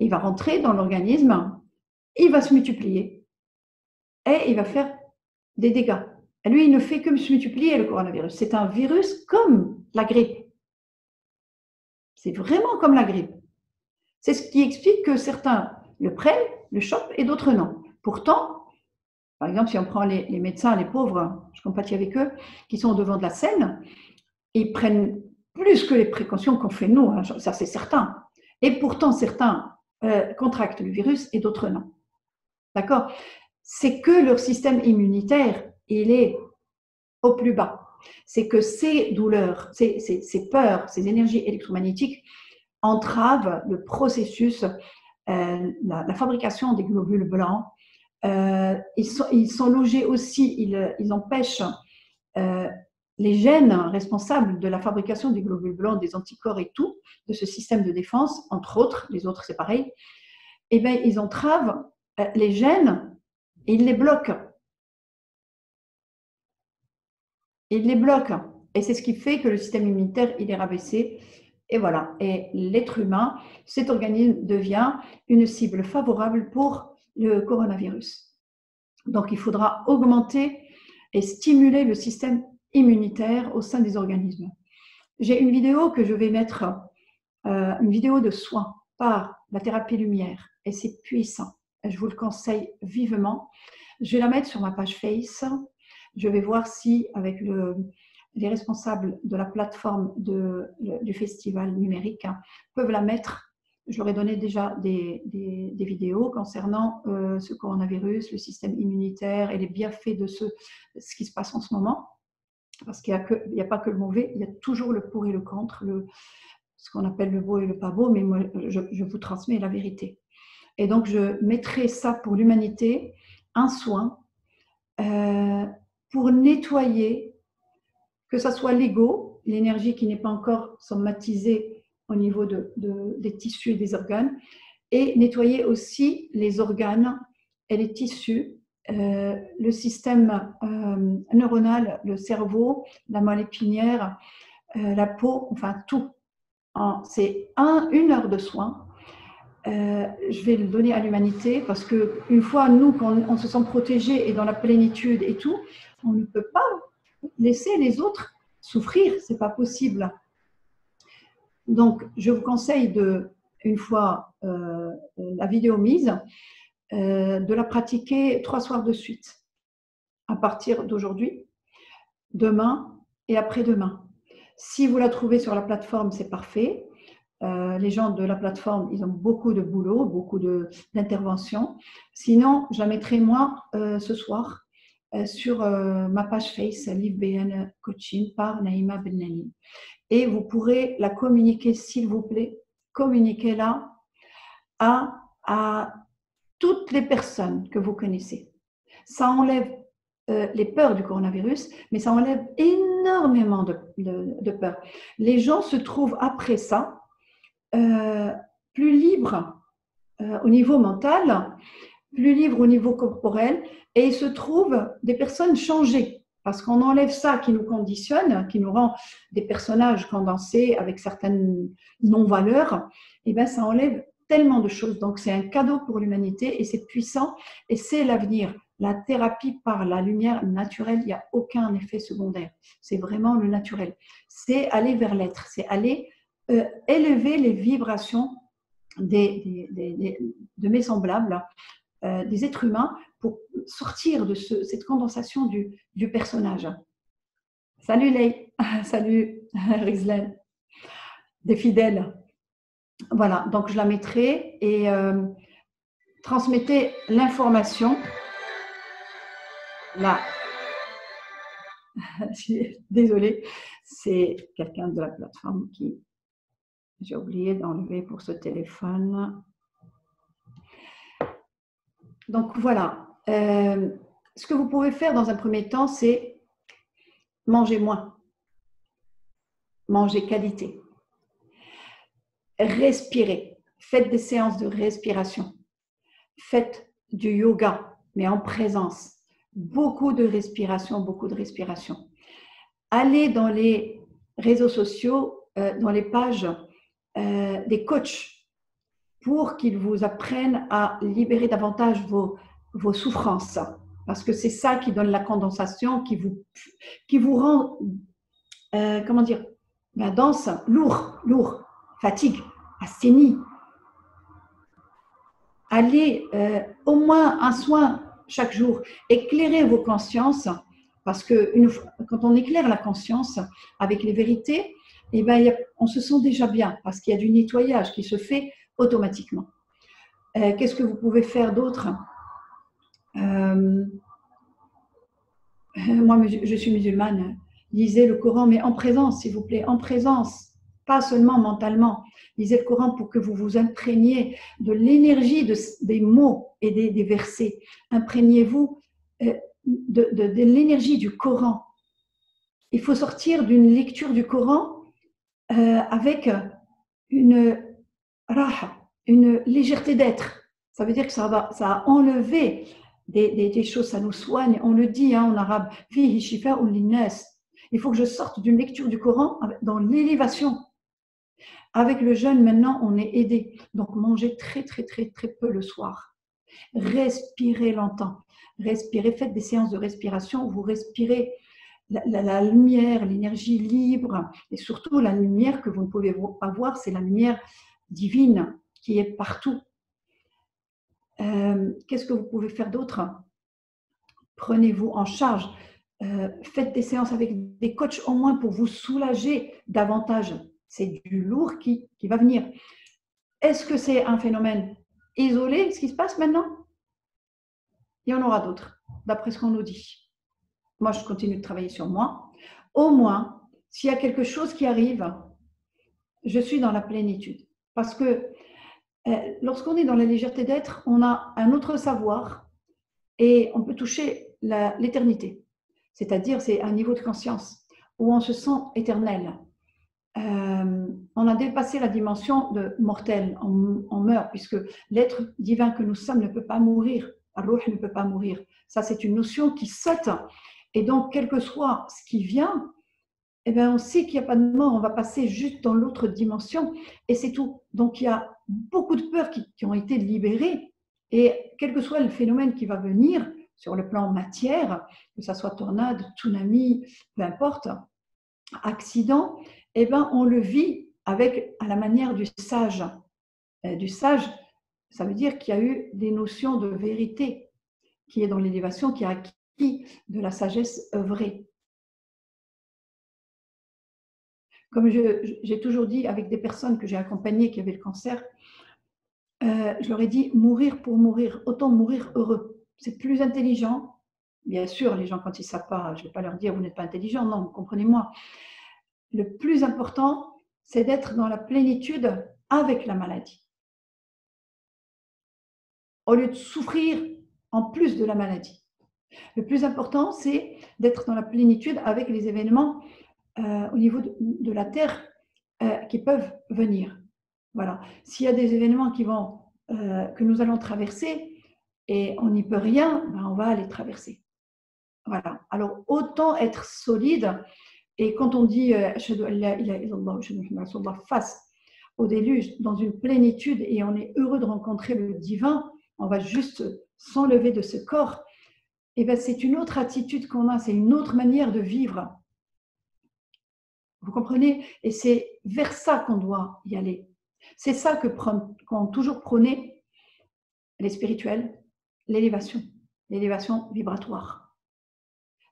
va rentrer dans l'organisme, il va se multiplier et il va faire des dégâts. Et lui, il ne fait que se multiplier, le coronavirus. C'est un virus comme la grippe. C'est vraiment comme la grippe. C'est ce qui explique que certains le prennent, le chopent, et d'autres non. Pourtant, par exemple, si on prend les médecins, les pauvres, je compatis avec eux, qui sont au devant de la scène, ils prennent plus que les précautions qu'on fait nous, hein, ça c'est certain. Et pourtant, certains contractent le virus et d'autres non. D'accord? C'est que leur système immunitaire, il est au plus bas. C'est que ces douleurs, ces peurs, ces énergies électromagnétiques entravent le processus, la fabrication des globules blancs. Ils sont logés aussi, ils empêchent les gènes responsables de la fabrication des globules blancs, des anticorps et tout, de ce système de défense, entre autres, les autres c'est pareil, et bien ils entravent les gènes Et il les bloque. Il les bloque. Et c'est ce qui fait que le système immunitaire, il est rabaissé. Et voilà. Et l'être humain, cet organisme devient une cible favorable pour le coronavirus. Donc, il faudra augmenter et stimuler le système immunitaire au sein des organismes. J'ai une vidéo que je vais mettre, une vidéo de soins par la thérapie lumière. Et c'est puissant. Je vous le conseille vivement. Je vais la mettre sur ma page Face. Je vais voir si, avec les responsables de la plateforme du festival numérique, peuvent la mettre. Je leur ai donné déjà des vidéos concernant ce coronavirus, le système immunitaire et les bienfaits de ce qui se passe en ce moment. Parce qu'il n'y a pas que le mauvais, il y a toujours le pour et le contre, ce qu'on appelle le beau et le pas beau, mais moi, je vous transmets la vérité. Et donc, je mettrai ça pour l'humanité, un soin pour nettoyer, que ce soit l'ego, l'énergie qui n'est pas encore somatisée au niveau des tissus et des organes, et nettoyer aussi les organes et les tissus, le système neuronal, le cerveau, la moelle épinière, la peau, enfin tout. C'est une heure de soin. Je vais le donner à l'humanité parce qu'une fois, nous, quand on se sent protégé et dans la plénitude et tout, on ne peut pas laisser les autres souffrir, c'est pas possible. Donc, je vous conseille une fois la vidéo mise, de la pratiquer 3 soirs de suite, à partir d'aujourd'hui, demain et après-demain. Si vous la trouvez sur la plateforme, c'est parfait. Les gens de la plateforme, ils ont beaucoup de boulot, beaucoup d'interventions. Sinon, je la mettrai moi ce soir sur ma page Face, Live BN Coaching par Naïma Benali. Et vous pourrez la communiquer, s'il vous plaît, communiquez-la à toutes les personnes que vous connaissez. Ça enlève les peurs du coronavirus, mais ça enlève énormément de peurs. Les gens se trouvent après ça plus libres au niveau mental, plus libres au niveau corporel, et ils se trouvent des personnes changées, parce qu'on enlève ça qui nous conditionne, qui nous rend des personnages condensés avec certaines non-valeurs, et bien ça enlève tellement de choses. Donc c'est un cadeau pour l'humanité et c'est puissant et c'est l'avenir. La thérapie par la lumière naturelle, il n'y a aucun effet secondaire. C'est vraiment le naturel. C'est aller vers l'être, c'est aller élever les vibrations de mes semblables, des êtres humains, pour sortir de cette condensation du personnage. Salut Lei, salut Rizlen, des fidèles. Voilà, donc je la mettrai et transmettez l'information. Là, désolée, c'est quelqu'un de la plateforme qui, j'ai oublié d'enlever pour ce téléphone. Donc voilà, ce que vous pouvez faire dans un premier temps, c'est manger moins, manger qualité, respirer, faites des séances de respiration, faites du yoga, mais en présence, beaucoup de respiration, beaucoup de respiration. Allez dans les réseaux sociaux, dans les pages des coachs, pour qu'ils vous apprennent à libérer davantage vos souffrances. Parce que c'est ça qui donne la condensation, qui vous rend, comment dire, dense, lourd, fatigue, assaini. Allez au moins un soin chaque jour, éclairez vos consciences, parce que quand on éclaire la conscience avec les vérités, eh ben, on se sent déjà bien, parce qu'il y a du nettoyage qui se fait automatiquement. Qu'est-ce que vous pouvez faire d'autre? Moi, je suis musulmane. Lisez le Coran, mais en présence, s'il vous plaît, en présence, pas seulement mentalement. Lisez le Coran pour que vous vous imprégniez de l'énergie des mots et des versets. Imprégnez-vous de l'énergie du Coran. Il faut sortir d'une lecture du Coran avec une légèreté d'être. Ça veut dire que ça a enlevé des choses, ça nous soigne. On le dit en arabe, fihi shifa'un linnas. Il faut que je sorte d'une lecture du Coran dans l'élévation. Avec le jeûne, maintenant, on est aidé. Donc, mangez très peu le soir. Respirez longtemps. Respirez, faites des séances de respiration où vous respirez la lumière, l'énergie libre, et surtout la lumière que vous ne pouvez pas voir, c'est la lumière divine qui est partout. Qu'est-ce que vous pouvez faire d'autre? Prenez-vous en charge. Faites des séances avec des coachs au moins pour vous soulager davantage. C'est du lourd qui va venir. Est-ce que c'est un phénomène isolé, ce qui se passe maintenant? Il y en aura d'autres, d'après ce qu'on nous dit. Moi, je continue de travailler sur moi. Au moins, s'il y a quelque chose qui arrive, je suis dans la plénitude. Parce que lorsqu'on est dans la légèreté d'être, on a un autre savoir et on peut toucher l'éternité. C'est-à-dire, c'est un niveau de conscience où on se sent éternel. On a dépassé la dimension de mortel, on meurt, puisque l'être divin que nous sommes ne peut pas mourir. Ar-Ruh ne peut pas mourir. Ça, c'est une notion qui saute. Et donc, quel que soit ce qui vient, eh bien, on sait qu'il n'y a pas de mort, on va passer juste dans l'autre dimension et c'est tout. Donc, il y a beaucoup de peurs qui ont été libérées et quel que soit le phénomène qui va venir sur le plan matière, que ce soit tornade, tsunami, peu importe, accident, eh bien, on le vit avec à la manière du sage. Du sage, ça veut dire qu'il y a eu des notions de vérité qui est dans l'élévation, qui a acquis de la sagesse œuvrée. Comme j'ai toujours dit avec des personnes que j'ai accompagnées qui avaient le cancer, je leur ai dit mourir pour mourir, autant mourir heureux. C'est plus intelligent. Bien sûr, les gens, quand ils ne savent pas, je ne vais pas leur dire vous n'êtes pas intelligent, non, comprenez-moi. Le plus important, c'est d'être dans la plénitude avec la maladie. Au lieu de souffrir en plus de la maladie. Le plus important, c'est d'être dans la plénitude avec les événements au niveau de la Terre qui peuvent venir. Voilà. S'il y a des événements que nous allons traverser et on n'y peut rien, ben on va les traverser. Voilà. Alors, autant être solide. Et quand on dit face au déluge, dans une plénitude et on est heureux de rencontrer le divin, on va juste s'enlever de ce corps. Et ben, c'est une autre attitude qu'on a, c'est une autre manière de vivre. Vous comprenez? Et c'est vers ça qu'on doit y aller. C'est ça qu'ont toujours prôné les spirituels, l'élévation vibratoire.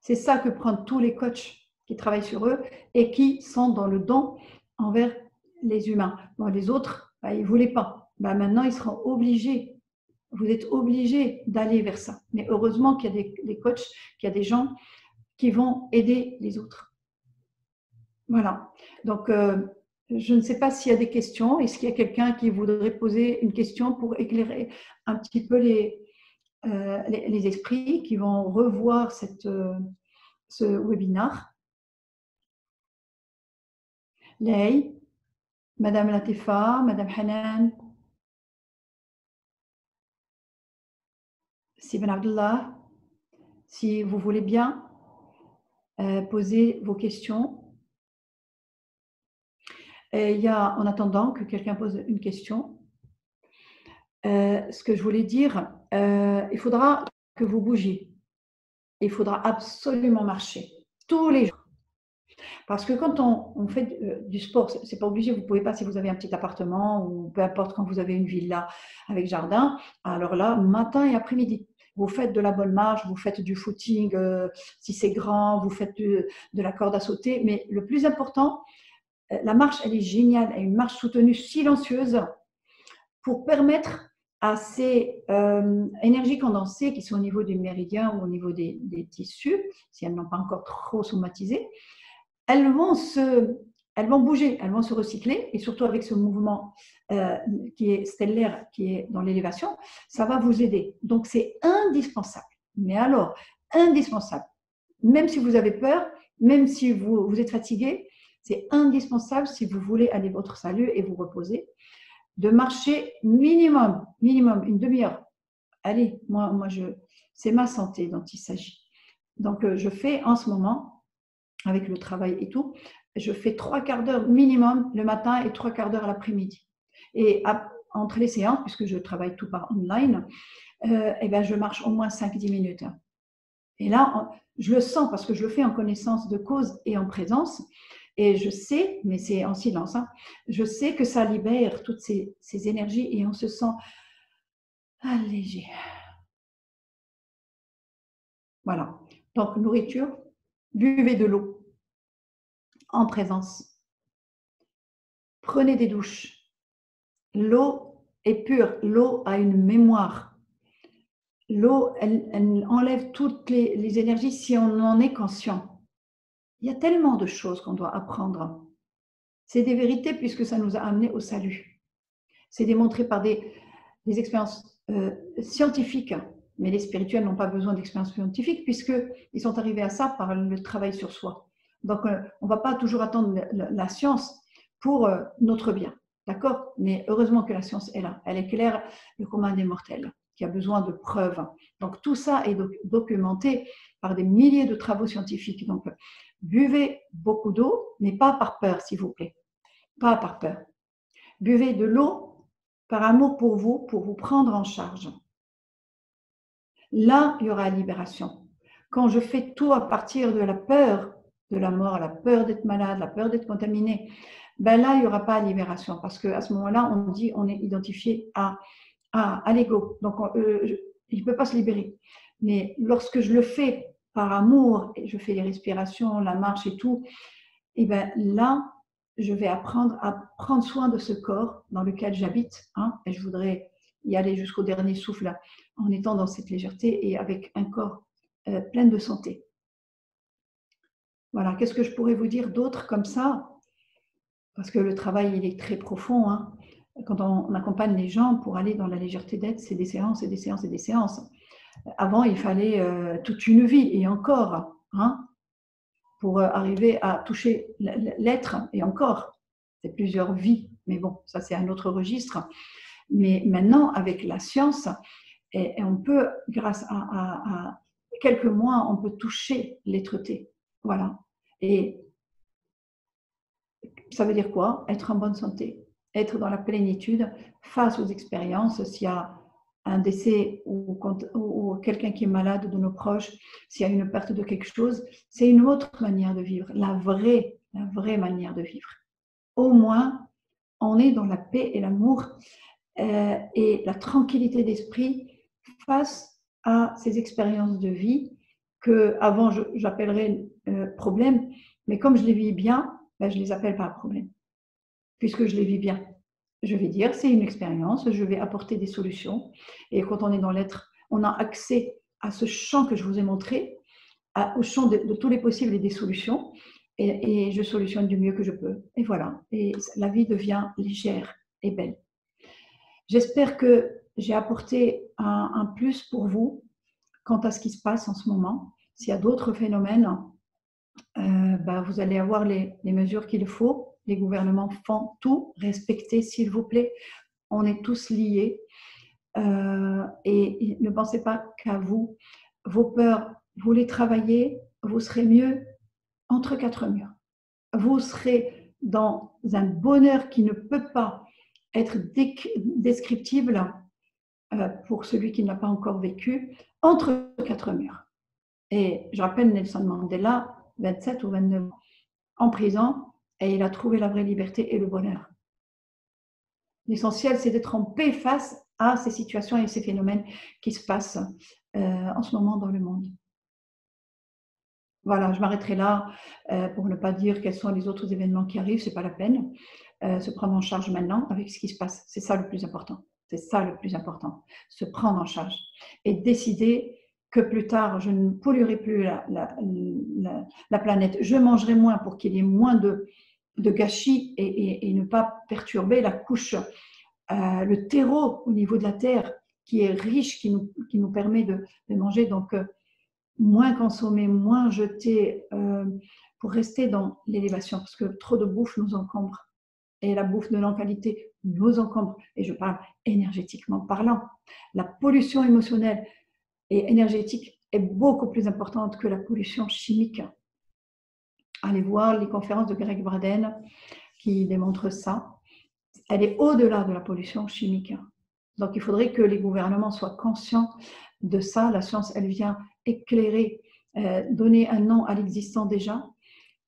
C'est ça que prennent tous les coachs qui travaillent sur eux et qui sont dans le don envers les humains. Bon, les autres, ben, ils ne voulaient pas. Ben, maintenant, ils seront obligés. Vous êtes obligés d'aller vers ça. Mais heureusement qu'il y a des coachs, qu'il y a des gens qui vont aider les autres. Voilà. Donc, je ne sais pas s'il y a des questions. Est-ce qu'il y a quelqu'un qui voudrait poser une question pour éclairer un petit peu les esprits qui vont revoir ce webinaire? Lei, Madame Latifa, Madame Hanan, Sibn Abdullah, si vous voulez bien poser vos questions. Et il y a, en attendant que quelqu'un pose une question, ce que je voulais dire, il faudra que vous bougiez. Il faudra absolument marcher tous les jours. Parce que quand on fait du sport, ce n'est pas obligé, vous ne pouvez pas si vous avez un petit appartement ou peu importe quand vous avez une villa avec jardin, alors là, matin et après-midi. Vous faites de la bonne marche, vous faites du footing, si c'est grand, vous faites de la corde à sauter. Mais le plus important, la marche, elle est géniale, elle est une marche soutenue silencieuse pour permettre à ces énergies condensées qui sont au niveau du méridien ou au niveau des tissus, si elles n'ont pas encore trop somatisé, elles vont bouger, elles vont se recycler et surtout avec ce mouvement qui est stellaire, qui est dans l'élévation, ça va vous aider. Donc, c'est indispensable. Mais alors, indispensable. Même si vous avez peur, même si vous êtes fatigué, c'est indispensable si vous voulez aller à votre salut et vous reposer, de marcher minimum une demi-heure. Allez, c'est ma santé dont il s'agit. Donc, je fais en ce moment, avec le travail et tout, je fais 3/4 d'heure minimum le matin et 3/4 d'heure l'après-midi. Et entre les séances, puisque je travaille tout par online, ben, je marche au moins 5-10 minutes. Et là, je le sens parce que je le fais en connaissance de cause et en présence. Et je sais, mais c'est en silence, hein, je sais que ça libère toutes ces énergies et on se sent allégé. Voilà. Donc, nourriture, buvez de l'eau en présence. Prenez des douches. L'eau est pure. L'eau a une mémoire. L'eau, elle enlève toutes les énergies si on en est conscient. Il y a tellement de choses qu'on doit apprendre. C'est des vérités puisque ça nous a amenés au salut. C'est démontré par des expériences scientifiques, mais les spirituels n'ont pas besoin d'expériences scientifiques puisqu'ils sont arrivés à ça par le travail sur soi. Donc, on ne va pas toujours attendre la science pour notre bien, d'accord? Mais heureusement que la science est là. Elle éclaire le commun des mortels qui a besoin de preuves. Donc, tout ça est documenté par des milliers de travaux scientifiques. Donc, buvez beaucoup d'eau, mais pas par peur, s'il vous plaît. Pas par peur. Buvez de l'eau par amour pour vous prendre en charge. Là, il y aura libération. Quand je fais tout à partir de la peur de la mort, la peur d'être malade, la peur d'être contaminé, ben là, il n'y aura pas libération parce qu'à ce moment-là, on est identifié à l'ego. Donc, il ne peut pas se libérer. Mais lorsque je le fais par amour, et je fais les respirations, la marche et tout, et ben là, je vais apprendre à prendre soin de ce corps dans lequel j'habite. Hein, et je voudrais y aller jusqu'au dernier souffle là, en étant dans cette légèreté et avec un corps plein de santé. Voilà, qu'est-ce que je pourrais vous dire d'autre comme ça? Parce que le travail, il est très profond. Hein. Quand on accompagne les gens pour aller dans la légèreté d'être, c'est des séances et des séances et des séances. Avant, il fallait toute une vie et encore, hein, pour arriver à toucher l'être et encore. C'est plusieurs vies, mais bon, ça c'est un autre registre. Mais maintenant, avec la science, et on peut, grâce à quelques mois, on peut toucher l'être-té. Voilà. Et ça veut dire quoi? Être en bonne santé, être dans la plénitude face aux expériences. S'il y a un décès ou quelqu'un qui est malade de nos proches, s'il y a une perte de quelque chose, c'est une autre manière de vivre, la vraie manière de vivre. Au moins, on est dans la paix et l'amour et la tranquillité d'esprit face à ces expériences de vie que avant j'appellerais problèmes, mais comme je les vis bien, ben, je ne les appelle pas problèmes, puisque je les vis bien. Je vais dire, c'est une expérience, je vais apporter des solutions. Et quand on est dans l'être, on a accès à ce champ que je vous ai montré, au champ de tous les possibles et des solutions. Et je solutionne du mieux que je peux. Et voilà. Et la vie devient légère et belle. J'espère que j'ai apporté un plus pour vous quant à ce qui se passe en ce moment. S'il y a d'autres phénomènes, ben vous allez avoir les mesures qu'il faut. Les gouvernements font tout. Respectez, s'il vous plaît. On est tous liés. Et ne pensez pas qu'à vous. Vos peurs, vous les travaillez, vous serez mieux entre quatre murs. Vous serez dans un bonheur qui ne peut pas être descriptible pour celui qui n'a pas encore vécu, entre quatre murs. Et je rappelle Nelson Mandela, 27 ou 29 ans, en prison, et il a trouvé la vraie liberté et le bonheur. L'essentiel, c'est d'être en paix face à ces situations et ces phénomènes qui se passent en ce moment dans le monde. Voilà, je m'arrêterai là pour ne pas dire quels sont les autres événements qui arrivent, ce n'est pas la peine. Se prendre en charge maintenant avec ce qui se passe, c'est ça le plus important. C'est ça le plus important, se prendre en charge et décider que plus tard, je ne polluerai plus la planète. Je mangerai moins pour qu'il y ait moins de gâchis et ne pas perturber la couche, le terreau au niveau de la terre qui est riche, qui nous permet de manger. Donc, moins consommer, moins jeter pour rester dans l'élévation parce que trop de bouffe nous encombre. Et la bouffe de non-qualité nous encombre. Et je parle énergétiquement parlant. La pollution émotionnelle et énergétique est beaucoup plus importante que la pollution chimique. Allez voir les conférences de Greg Braden qui démontrent ça. Elle est au-delà de la pollution chimique. Donc, il faudrait que les gouvernements soient conscients de ça. La science, elle vient éclairer, donner un nom à l'existant déjà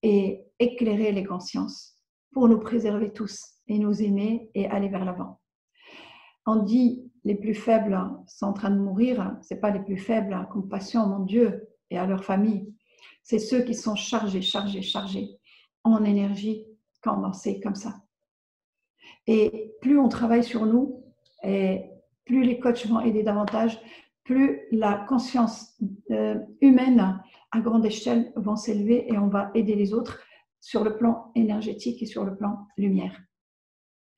et éclairer les consciences pour nous préserver tous et nous aimer et aller vers l'avant. On dit les plus faibles sont en train de mourir, ce n'est pas les plus faibles, compassion, mon Dieu, et à leur famille. C'est ceux qui sont chargés en énergie condensée comme ça. Et plus on travaille sur nous, et plus les coachs vont aider davantage, plus la conscience humaine à grande échelle va s'élever et on va aider les autres sur le plan énergétique et sur le plan lumière.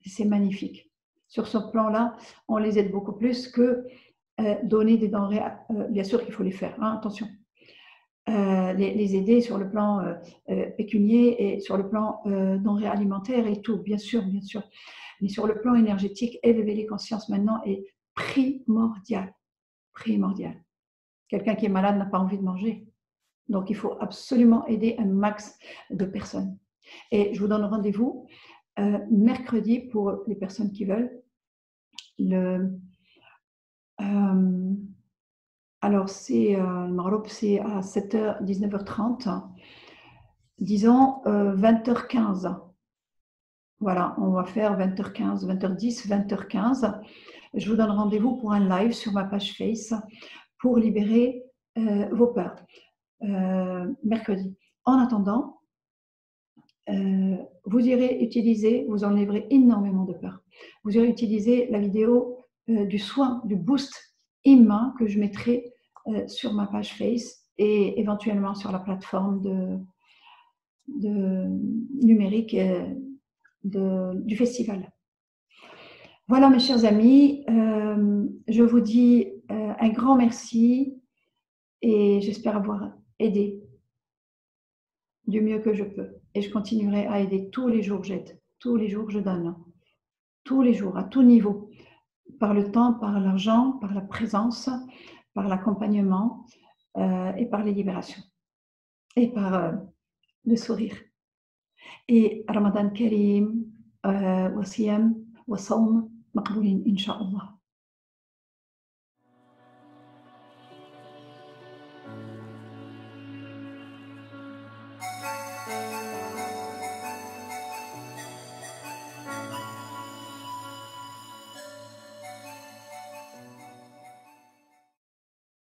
C'est magnifique. Sur ce plan-là, on les aide beaucoup plus que donner des denrées. Bien sûr qu'il faut les faire, hein, attention. Les aider sur le plan pécunier et sur le plan denrées alimentaires et tout, bien sûr. Mais sur le plan énergétique, élever les consciences maintenant est primordial. Quelqu'un qui est malade n'a pas envie de manger. Donc, il faut absolument aider un max de personnes. Et je vous donne rendez-vous mercredi pour les personnes qui veulent. Alors, c'est à 7h, 19h30. Disons 20h15. Voilà, on va faire 20h15, 20h10, 20h15. Je vous donne rendez-vous pour un live sur ma page Face pour libérer vos peurs. Mercredi. En attendant, vous irez utiliser, vous enlèverez énormément de peur. Vous irez utiliser la vidéo du soin, du boost immense que je mettrai sur ma page Face et éventuellement sur la plateforme numérique du festival. Voilà mes chers amis, je vous dis un grand merci et j'espère avoir aidé du mieux que je peux. Et je continuerai à aider tous les jours, j'aide, tous les jours je donne, tous les jours, à tout niveau, par le temps, par l'argent, par la présence, par l'accompagnement et par les libérations et par le sourire. Et Ramadan Karim, Wasiyam, Wasawm, Maqboulin, Inch'Allah.